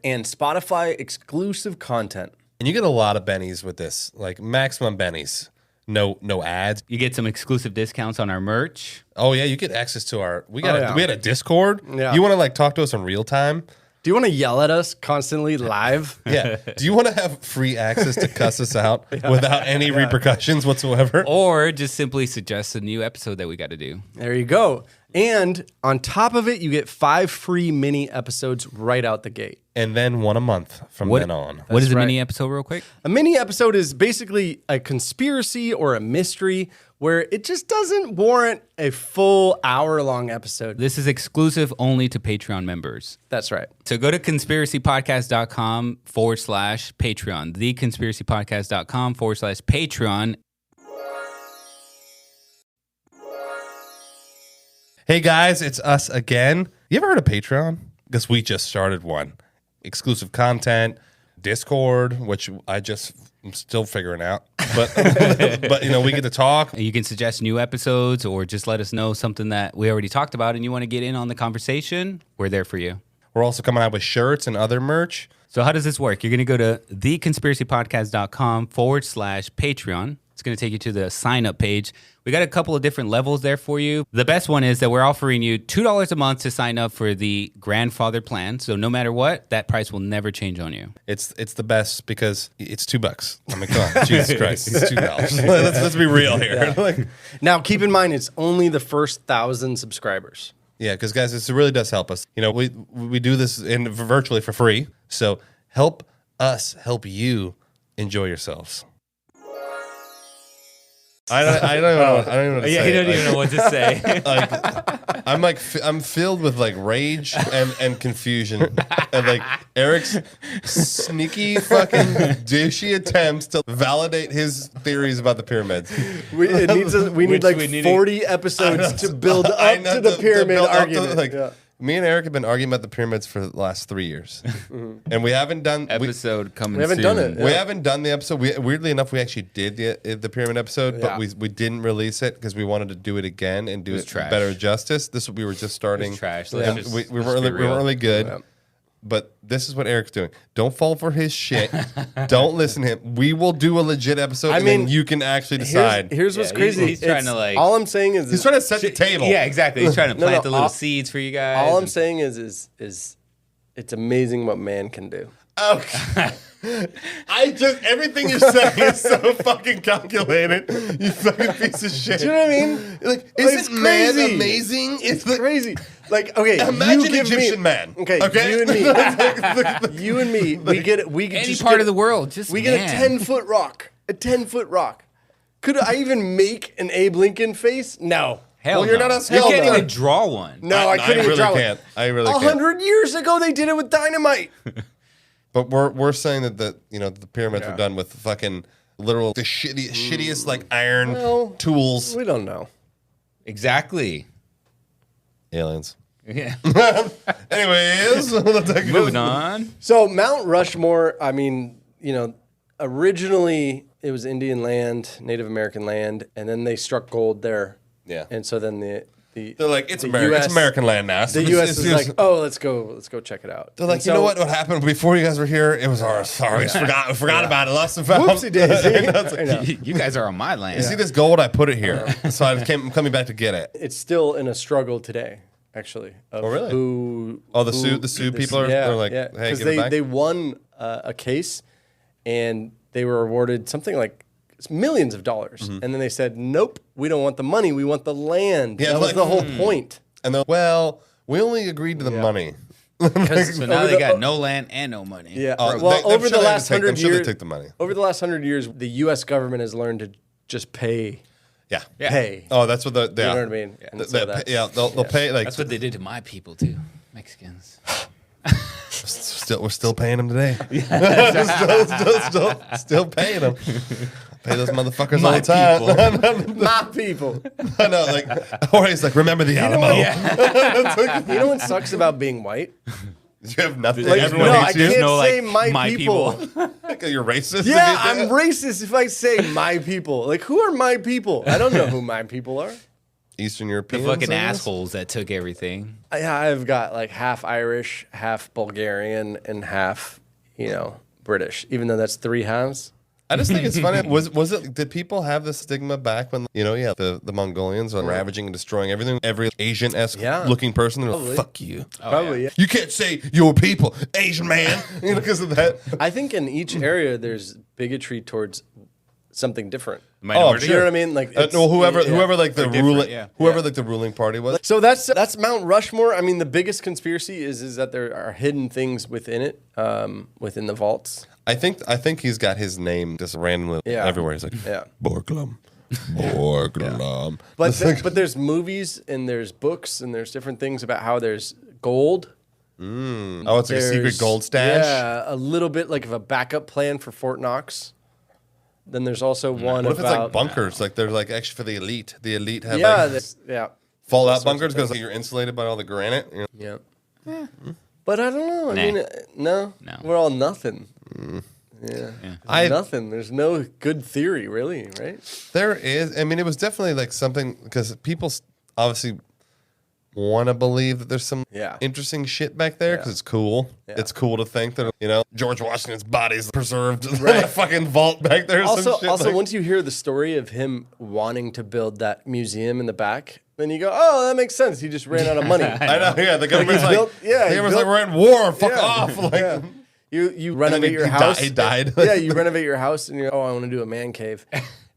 and Spotify exclusive content.
And you get a lot of bennies with this, like maximum bennies. No ads.
You get some exclusive discounts on our merch.
Oh yeah, you get access to our. We
yeah.
had a Discord.
Yeah.
You want to like talk to us in real time?
Do you want to yell at us constantly live?
Yeah. Do you want to have free access to cuss us out without any repercussions whatsoever?
Or just simply suggest a new episode that we got to do.
There you go. And on top of it, you get 5 free mini episodes right out the gate.
And then one a month from then on.
What is a
right.
mini episode, real quick?
A mini episode is basically a conspiracy or a mystery where it just doesn't warrant a full hour-long episode.
This is exclusive only to Patreon members.
That's right.
So go to conspiracypodcast.com/Patreon, theconspiracypodcast.com/Patreon.
Hey guys, it's us again. You ever heard of Patreon? Because we just started one. Exclusive content, Discord, which I'm still figuring out. But but we get to talk.
You can suggest new episodes or just let us know something that we already talked about and you want to get in on the conversation. We're there for you.
We're also coming out with shirts and other merch.
So how does this work? You're going to go to theconspiracypodcast.com/Patreon. It's going to take you to the sign up page. We got a couple of different levels there for you. The best one is that we're offering you $2 a month to sign up for the grandfather plan. So no matter what, that price will never change on you.
It's the best because it's $2. I mean, come on, Jesus Christ, it's $2. Let's be real here. Yeah.
Now, keep in mind, it's only the first 1,000 subscribers.
Yeah, because guys, this really does help us. We do this virtually for free. So help us help you enjoy yourselves. I don't even know what to say.
Yeah, he doesn't even know what to say.
I'm filled with like rage and confusion and like Eric's sneaky fucking douchey attempts to validate his theories about the pyramids.
We need 40 episodes to build up to the pyramid argument.
Me and Eric have been arguing about the pyramids for the last 3 years, and we haven't done
Episode coming.
we haven't
soon.
done it.
We haven't done the episode. Weirdly enough, we actually did the pyramid episode, but we didn't release it because we wanted to do it again and do it
trash.
better justice. We were just starting.
It was trash.
And
Let's
we
just-
weren't
let's be real.
really good.
Yeah.
But this is what Eric's doing. Don't fall for his shit. Don't listen to him. We will do a legit episode, and then you can actually decide.
Here's what's
Yeah,
crazy.
he's trying to, like-
All I'm saying is
He's trying to set the table.
Yeah, exactly. He's trying to plant the little
all-
seeds for you guys.
all I'm saying is it's amazing what man can do.
Okay. Everything you're saying is so fucking calculated. You fucking piece of shit.
Do you know what I mean?
Like,
It's
isn't man
crazy.
amazing?
It's crazy. Like, okay,
Imagine
you give
Egyptian
me,
man.
Okay,
Okay?
you and me, you and me, we get
Any
just
part
get-
of the world, just
we get
man.
a 10-foot rock. A 10-foot rock. Could I even make an Abe Lincoln face? No.
Hell
Well, you're
no.
not us.
You
Hell
can't
no.
even draw one.
No, I couldn't even
really
draw one.
can't. I really can't.
100 years ago, they did it with dynamite.
But we're saying that the pyramids were done with fucking literal the shittiest like iron
Well,
tools.
We don't know.
Exactly.
Aliens.
Yeah.
Anyways,
Moving on.
So Mount Rushmore, I mean, originally it was Indian land, Native American land, and then they struck gold there.
Yeah.
And so then
They're like, it's
the
America. It's
US
American land now.
the U.S. is like, oh, let's go check it out.
They're like,
And
you know
so-
what happened before you guys were here? It was ours. Sorry, we forgot about it. Lost and found.
Whoopsie daisy. I know.
You guys are on my land.
You see this gold? I put it here, so I'm coming back to get it.
It's still in a struggle today, actually. Of
Oh, really?
Who?
Oh, the Sioux people are they're like, hey,
because
give it back.
they won a case, and they were awarded something like millions of dollars,
Mm-hmm.
and then they said, nope, we don't want the money, we want the land.
Yeah,
that was
like,
the whole point.
And they're well, we only agreed to the money.
So now
Over
they
the-
got no land and no money.
Yeah.
Oh,
well,
I'm
over
sure
the
they
last
took- I'm
100
sure they
years,
took the money.
over the last 100 years, the U.S. government has learned to just pay.
Yeah.
Pay.
Oh, that's what the
You know what I mean? And so that's-
they'll pay like
That's what they did to my people too, Mexicans.
we're still paying them today. still paying them. Pay those motherfuckers all
My
the time.
My people.
I know, like, or he's like, remember the Alamo.
You know what sucks about being white?
You have nothing.
Like,
Everyone
no, I
hates you.
can't
No,
say
like,
my people.
You're racist?
Yeah, I'm racist if I say my people. Like, who are my people? I don't know who my people are.
Eastern
The
Europeans.
fucking
I guess?
assholes that took everything.
I've got like half Irish, half Bulgarian, and half, British, even though that's 3 halves.
I just think it's funny. Was it? Did people have this stigma back when the Mongolians were ravaging and destroying everything? Every Asian-esque looking person, they're like, "Fuck you."
Probably, yeah.
You can't say your people, Asian man, because of that.
I think in each area there's bigotry towards something different.
Minority.
You know what I mean? Like,
whoever like the ruling,
yeah.
like the ruling party was.
So that's Mount Rushmore. I mean, the biggest conspiracy is that there are hidden things within it, within the vaults.
I think he's got his name just randomly everywhere. He's like, Borglum. Borglum.
But there's movies and there's books and there's different things about how there's gold.
Oh, it's like a secret gold stash?
Yeah, a little bit like of a backup plan for Fort Knox. Then there's also one
What if it's
about...
like bunkers? Like they're like actually for the elite. The elite have fallout bunkers because you're insulated by all the granite.
Yeah. But I don't know. I mean, no. We're all nothing. Yeah. Nothing. There's no good theory, really, right?
There is. I mean, it was definitely like something because people obviously want to believe that there's some interesting shit back there because it's cool. Yeah. It's cool to think that George Washington's body's preserved in a fucking vault back there.
Also, once you hear the story of him wanting to build that museum in the back, then you go, oh, that makes sense. He just ran out of money.
I know. Yeah, the government's like, we're at war. Fuck off. Like.
You renovate your house.
He died.
You renovate your house and you're I want to do a man cave.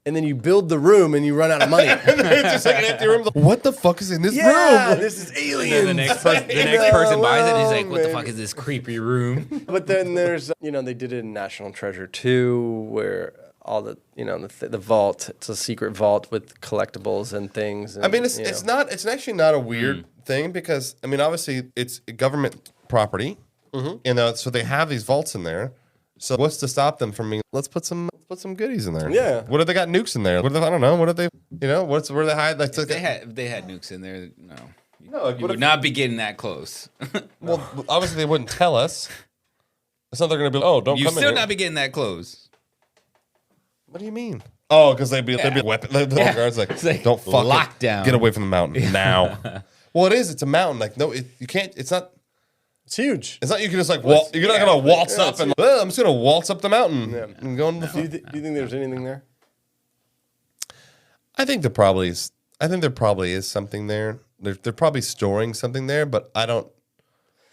And then you build the room and you run out of money.
It's just like an empty room. What the fuck is in this room?
This is aliens.
And then the next person buys it and he's like, what the fuck is this creepy room?
But then there's, they did it in National Treasure 2 where all the, the vault, it's a secret vault with collectibles and things. And,
I mean, it's actually not a weird thing because, I mean, obviously it's government property. Mm-hmm. So they have these vaults in there. So what's to stop them from being? Let's put some goodies in there.
Yeah.
What if they got nukes in there? What if I don't know? What if they? Where they hide? Like,
if they had nukes in there. No, you would not be getting that close.
Well, obviously they wouldn't tell us. It's not they're going to be. Oh, don't.
You
come in
still
here.
not be getting that close.
What do you mean? Oh, because they'd be weapon. The guards like don't fuck
lockdown.
Get away from the mountain now. Well, it is. It's a mountain. Like no, you can't. It's not.
It's huge.
It's not you can just like waltz. You're not gonna waltz up and I'm just gonna waltz up the mountain and go into the.
Do you think there's anything there?
I think there probably is. I think there probably is something there. They're probably storing something there, but I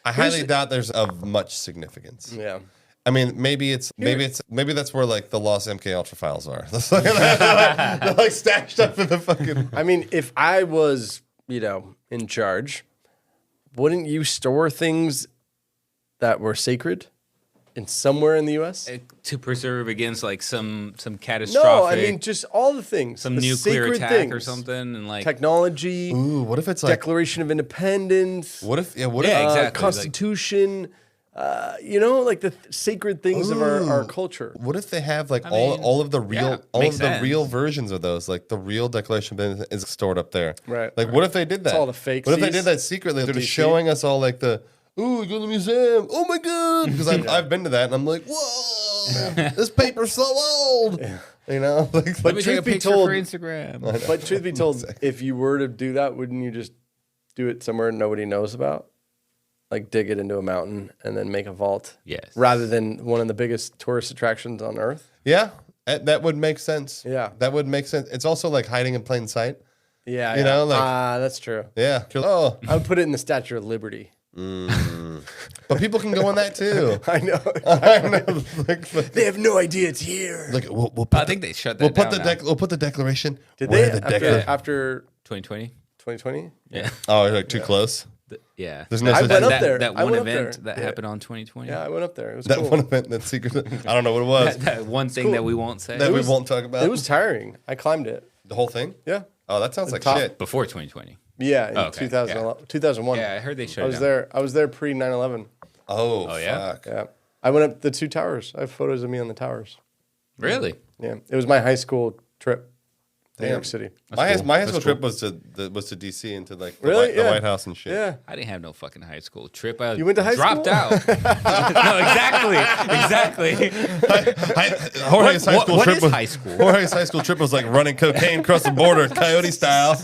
highly doubt there's of much significance.
Yeah.
I mean, maybe that's where like the lost MK Ultra files are. They're like stashed up in the fucking.
I mean, if I was in charge. Wouldn't you store things that were sacred in somewhere in the U.S.
To preserve against like some catastrophic?
No, I mean just all the things,
some
the
nuclear attack
things.
or something, and like
technology.
Ooh, what if it's like
Declaration of Independence?
What if
exactly.
Constitution? Like the sacred things of our culture.
What if they have like all of the real the real versions of those, like the real Declaration of Independence is stored up there,
right?
Like, what if they did that?
It's all the fake.
What if they did that secretly? They're just showing us all like the we go to the museum. Oh my god! Because I've been to that and I'm like, whoa, this paper's so old. Yeah.
But
let me take a picture for Instagram.
But truth be told, if you were to do that, wouldn't you just do it somewhere nobody knows about? Like dig it into a mountain and then make a vault.
Yes.
Rather than one of the biggest tourist attractions on Earth.
Yeah, that would make sense.
Yeah,
that would make sense. It's also like hiding in plain sight.
Yeah, that's true.
Yeah. Oh,
I would put it in the Statue of Liberty.
But people can go on that too.
I know. They have no idea it's here.
Like
I think they shut that down.
We'll put the Declaration.
Did they after
2020?
2020?
Yeah.
Oh, like too close.
Yeah.
There's no
I went up there.
That one event that happened on 2020.
Yeah, I went up there. It was
that
cool.
one event, that secret. I don't know what it was.
that one thing that we won't say.
That we won't talk about.
It was tiring. I climbed it.
The whole thing?
Yeah.
Oh, that sounds like
top.
shit.
Before 2020.
Yeah, in 2001.
Yeah, I heard they shut
it down. I was there pre 9/11.
Oh
yeah?
Fuck.
Yeah. I went up the 2 towers. I have photos of me on the towers.
Really?
Yeah. It was my high school trip. New York City.
My high
That's
school
cool.
trip was to DC and to like the,
Really?
the
Yeah.
White House and shit.
Yeah.
I didn't have no fucking high school trip. I
You went to high
dropped
school?
out. No, exactly.
Jorge's high school
what
trip
is
was
high school?
Jorge's high school trip was like running cocaine across the border, coyote style.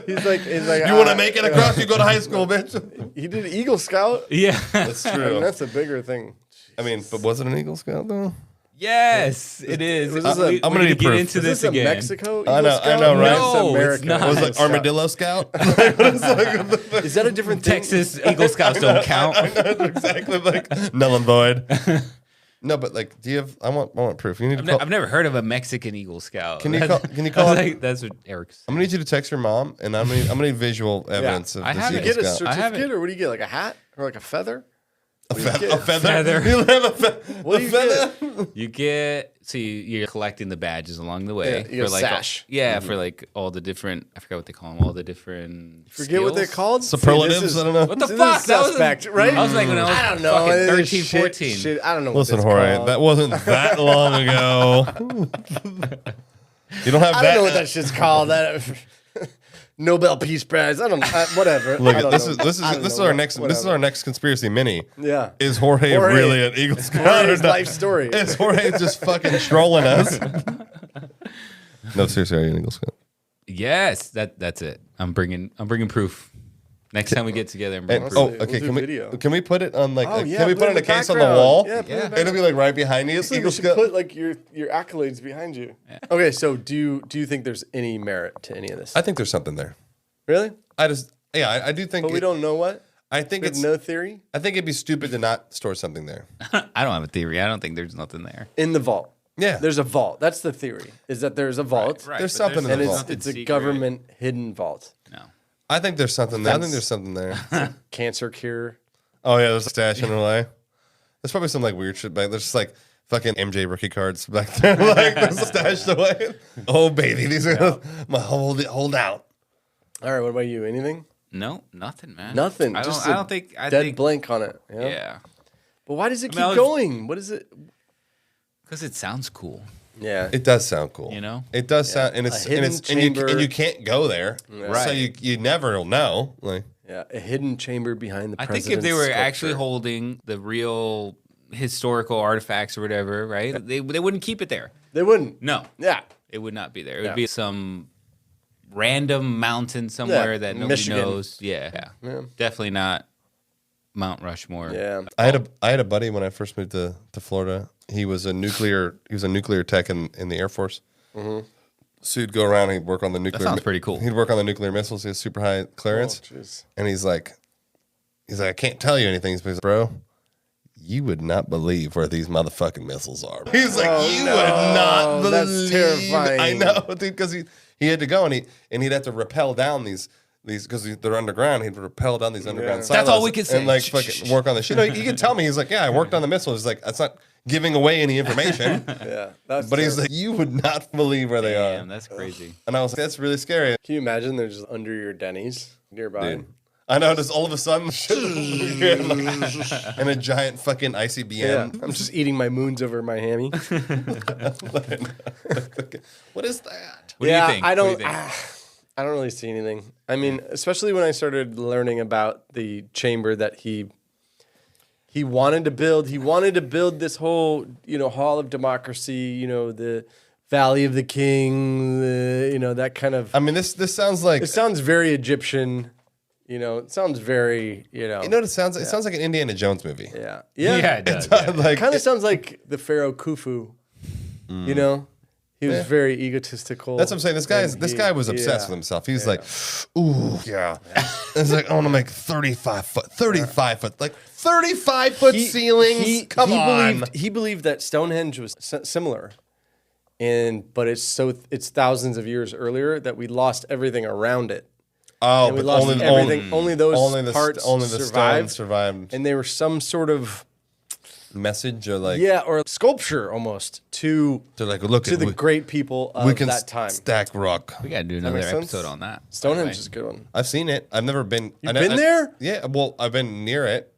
He's like,
You want to make it across? You go to high school, bitch.
He did Eagle Scout.
Yeah.
That's
I mean,
true.
that's a bigger thing.
I mean, but was it an Eagle Scout though?
Yes, it is.
Was this a-
We-
I'm
we're
gonna need
get
proof.
into
Is
this
this a
again.
Mexico Eagle
I know,
Scout?
right?
No,
It's
it's
American.
not.
It was
Eagle
like
Scout.
Armadillo Scout.
Is that a different thing?
Texas Eagle Scouts don't count.
Exactly, like null and void. No, but like, do you have? I want proof. You need to call.
I've never heard of a Mexican Eagle Scout.
Can you
That's-
call- can you
I
call
was
up-
like, that's what Eric's.
I'm gonna need you to text your mom, and I'm gonna need visual evidence of
I
this
have
Do you
it.
Eagle
get a
Scout.
I haven't.
certificate, or what do you get? Like a hat or like a feather?
A feather.
Feather.
You have a
What do you
feather.
You get you're collecting the badges along the way.
Yeah, you get a
like
sash.
for like all the different. I forgot what they call them. All the different.
Forget what they're
skills.
called?
Superlatives.
See, this is-
I don't know.
What the
This
fuck?
is suspect, right?
I was like when I was
I don't know.
fucking
This is
13,
shit,
14.
shit. I don't know.
Listen,
what
Jorge,
called.
that wasn't that long ago. You don't have
I
that.
don't know what that shit's called. That Nobel Peace Prize. I don't know. Whatever.
Look,
I don't
this
know.
is this
I
is
don't
this is
know.
our next this is our next conspiracy mini.
Yeah.
Is Jorge
Jorge-
really an Eagle Scout?
Jorge's
or not?
life story.
Is Jorge just fucking trolling us? No, seriously, are you an Eagle Scout?
Yes, that's it. I'm bringing proof. Next time we get together, I'm bringing
And,
proof.
oh,
We'll
okay.
do
Can we
video.
can we put it on like
Oh, yeah,
can we
put
put
it
it in a
in the
case on the
background.
wall?
Yeah, put it in the
It'll be like right behind you.
See,
Eagle
we should
Scout.
put like your accolades behind you. Okay, so do you think there's any merit to any of this?
I think there's something there.
Really?
I do think.
But we don't know what.
I think
We have
it's.
no theory
I think it'd be stupid to not store something there.
I don't have a theory. I don't think there's nothing there.
in the vault.
Yeah.
There's a vault. That's the theory. Is that there's a vault,
Right,
There's
but
something in
and
the
it's
vault.
it's a
secret.
government hidden vault.
No.
I think there's something there. I think there's something there.
Cancer cure.
Oh yeah, there's a stash in LA. There's probably some like weird shit back. There's just like fucking MJ rookie cards back there, like they're stashed away. Oh baby, these are my hold out.
All right. What about you? Anything?
No, nothing, man.
Nothing.
I don't,
Just
I
a
don't think. I
Dead
think.
blank on it. Yeah.
Yeah.
But why does it
I mean,
keep going? What is it?
Because it sounds cool.
Yeah.
It does sound cool.
You know?
It does sound, and
A
it's
hidden chamber.
and you can't go there, so you never will know. Like
Yeah. A hidden chamber behind the
I think
president's
if they were
sculpture.
actually holding the real historical artifacts or whatever, right? They wouldn't keep it there.
They wouldn't.
No,
Yeah.
it would not be there. It
Yeah.
would be some random mountain somewhere
Yeah,
that nobody
Michigan.
knows. Yeah. Definitely not Mount Rushmore.
Yeah.
I had a buddy when I first moved to Florida. He was a nuclear tech in the Air Force. Mm-hmm. So he'd go around and he'd work on the nuclear.
sounds pretty cool.
He'd work on the nuclear missiles. He has super high clearance.
Oh, jeez.
And he's like, I can't tell you anything. He's like, bro, you would not believe where these motherfucking missiles are. He's like, you would not believe.
That's terrifying.
I know, dude, because he had to go and he'd have to rappel down these because they're underground. He'd rappel down these underground silos.
That's all we could say.
And like fucking work on the shit. He could tell me. He's like, yeah, I worked on the missiles. He's like, that's not giving away any information.
Yeah. That's
But he's
terrible.
like, you would not believe where they
Damn,
are.
that's crazy.
And I was like, that's really scary.
Can you imagine they're just under your Denny's nearby?
Dude. I know, just all of a sudden, and a giant fucking ICBM.
Yeah. I'm just eating my moons over my hammy.
What is that?
What do you think?
I
What do
don't.
you think?
I don't really see anything. I mean, especially when I started learning about the chamber that he wanted to build. He wanted to build this whole, Hall of Democracy. The Valley of the King. That kind of.
I mean, this sounds like
It sounds very Egyptian. It sounds very.
you know what it sounds like? It sounds like an Indiana Jones movie.
Yeah.
Yeah, it does. Yeah.
Like
Kind of sounds like the Pharaoh Khufu. He was very egotistical.
that's what I'm saying. This guy was obsessed with himself. He's like, ooh, yeah. It's like, I want to make 35 foot, like 35 foot ceilings. Come on.
He believed that Stonehenge was similar, but it's thousands of years earlier that we lost everything around it.
Oh,
And we
but
lost
only
everything. Only those
parts,
parts
only the
survived,
stone survived.
and they were some sort of
Message or like,
or sculpture almost to
they're like, look
the great people of
we can
that time.
stack rock.
We got to do another
make sense?
episode on that.
Stonehenge is a good one.
I've seen it. I've never been.
You've been there?
Yeah. Well, I've been near it.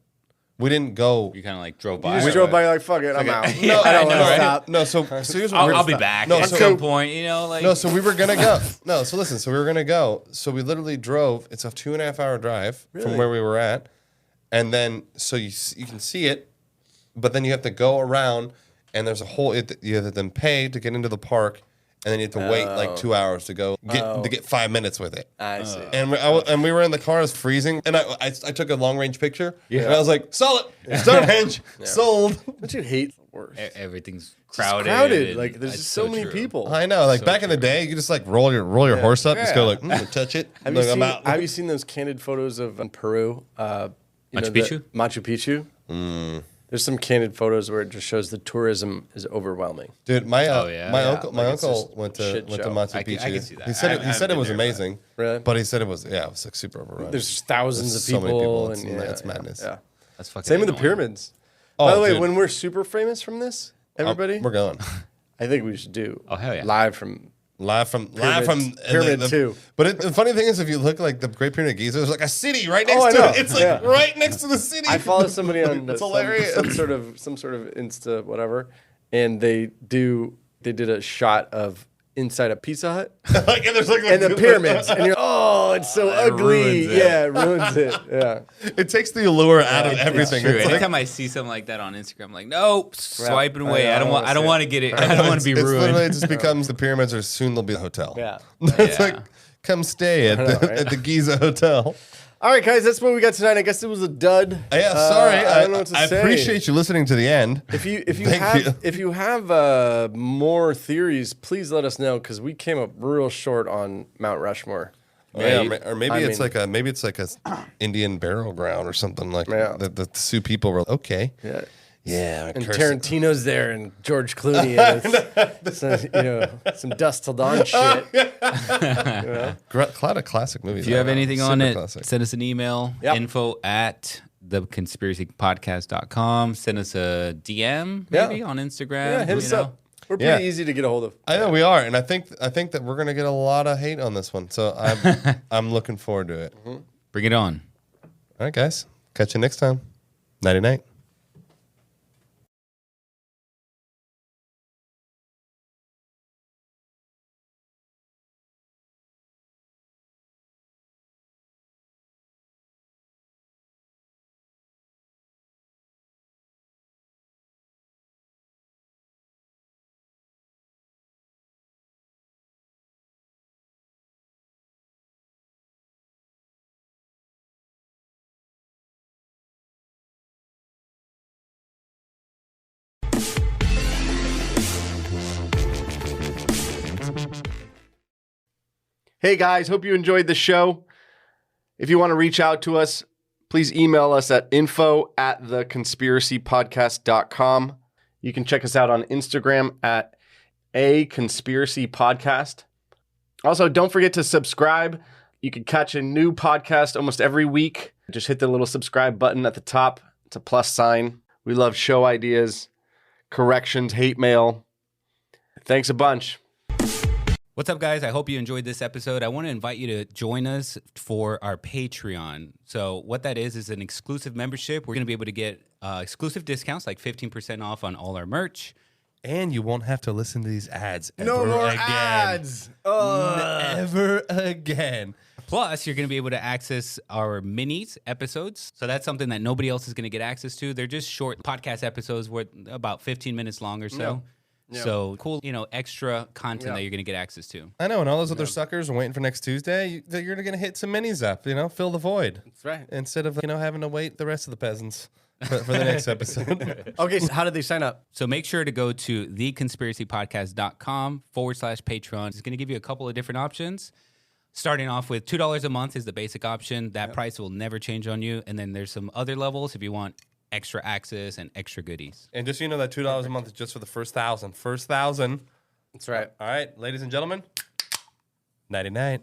We didn't go.
You kind of like drove
We
by.
just
or
drove
what?
by like, fuck it, I'm out.
No,
I don't want to
right?
stop.
No, so here's what
I'll be back
No,
at
so-
some point. You know, like
No, so we were gonna go. No, so listen, so we were gonna go. So we literally drove. It's a 2.5 hour drive from where we were at, and then so you can see it, but then you have to go around, and there's a whole. You have to then pay to get into the park, and then you have to wait like 2 hours to go get 5 minutes with it.
I see.
And we were in the car, it was freezing, and I took a long range picture, and I was like, solid, Stonehenge, sold.
Don't you hate the worst?
Everything's
It's
crowded.
crowded.
and
Like there's
it's
just so many
true.
people.
I know, like back in the day, you could just like roll your horse up, just go like, touch it.
Have
Look,
you
I'm
seen?
out.
Have you seen those candid photos of Peru?
Machu Picchu?
Machu Picchu. There's some candid photos where it just shows the tourism is overwhelming.
Dude, my
yeah.
uncle
Like, it's
uncle
just
went
a
to
shit show.
Machu
I
Picchu.
can see that.
He said
I
he said
haven't
it was
been there,
amazing.
Really?
But he said it was it's like super overrun.
There's thousands
There's
of
so many people.
and
It's madness.
Yeah.
That's fucking
Same with the
annoying.
pyramids.
Oh,
By the way,
dude.
when we're super famous from this, everybody,
We're going
I think we should do.
Oh, hell yeah.
Live from.
live from
Pyramid 2.
But the funny thing is, if you look like the Great Pyramid of Giza, there's like a city right
Oh,
next
I
to
know.
it. It's like
Yeah.
right next to the city.
I follow somebody on
It's hilarious.
some sort of Insta whatever, and they did a shot of inside a Pizza Hut
Like, and there's like
and the pyramids, and you're it's so ugly.
ruins it.
Yeah, it ruins it. Yeah.
It takes the allure out of everything.
True.
It's like-
Anytime I see something like that on Instagram, I'm like, nope, swiping
I
away.
know,
I don't want.
I
I don't
see
want to get it. I don't want to be
it's literally
ruined.
it just becomes the pyramids are soon they'll be a hotel.
Yeah.
It's
Yeah.
like come stay at
know,
the
right?
at the Giza Hotel.
All right, guys, that's what we got tonight. I guess it was a dud.
Yeah, sorry.
I don't know what to
I
say.
appreciate you listening to the end.
If you
Thank you.
if you have more theories, please let us know because we came up real short on Mount Rushmore.
Yeah, or maybe
I
it's
mean-
like a Indian burial ground or something like
Yeah.
the Sioux people were okay.
Yeah.
Yeah,
And Tarantino's there and George Clooney and it's some Dust Till Dawn shit.
a lot of classic movies.
If you have anything on
Super
it,
classic.
send us an email.
Yep.
info@theconspiracypodcast.com. Send us a DM maybe on Instagram.
Yeah, hit us
you know.
up. We're pretty easy to get a hold of.
I know we are, and I think that we're gonna get a lot of hate on this one. So I'm looking forward to it.
Bring it on.
All right, guys. Catch you next time. Nighty night.
Hey guys, hope you enjoyed the show. If you want to reach out to us, please email us at info@theconspiracypodcast.com. You can check us out on Instagram at A Conspiracy Podcast. Also, don't forget to subscribe. You can catch a new podcast almost every week. Just hit the little subscribe button at the top. It's a plus sign. We love show ideas, corrections, hate mail. Thanks a bunch.
What's up, guys? I hope you enjoyed this episode. I want to invite you to join us for our Patreon. So what that is an exclusive membership. We're going to be able to get exclusive discounts, like 15% off on all our merch.
And you won't have to listen to these ads
No
ever
more
again.
ads.
Never again.
Plus, you're going to be able to access our minis episodes. So that's something that nobody else is going to get access to. They're just short podcast episodes, worth about 15 minutes long or so.
Yeah.
So cool, extra content that you're going to get access to.
I know, and all those other suckers are waiting for next Tuesday. You're going to hit some minis up, fill the void.
That's right.
Instead of, having to wait the rest of the peasants for the next episode.
Okay, so how did they sign up?
So make sure to go to theconspiracypodcast.com/Patreon. It's going to give you a couple of different options. Starting off with $2 a month is the basic option. That price will never change on you. And then there's some other levels if you want extra access and extra goodies.
And just so you know, that $2 a month is just for the first 1,000. First 1,000.
That's right.
All right, ladies and gentlemen, nighty night.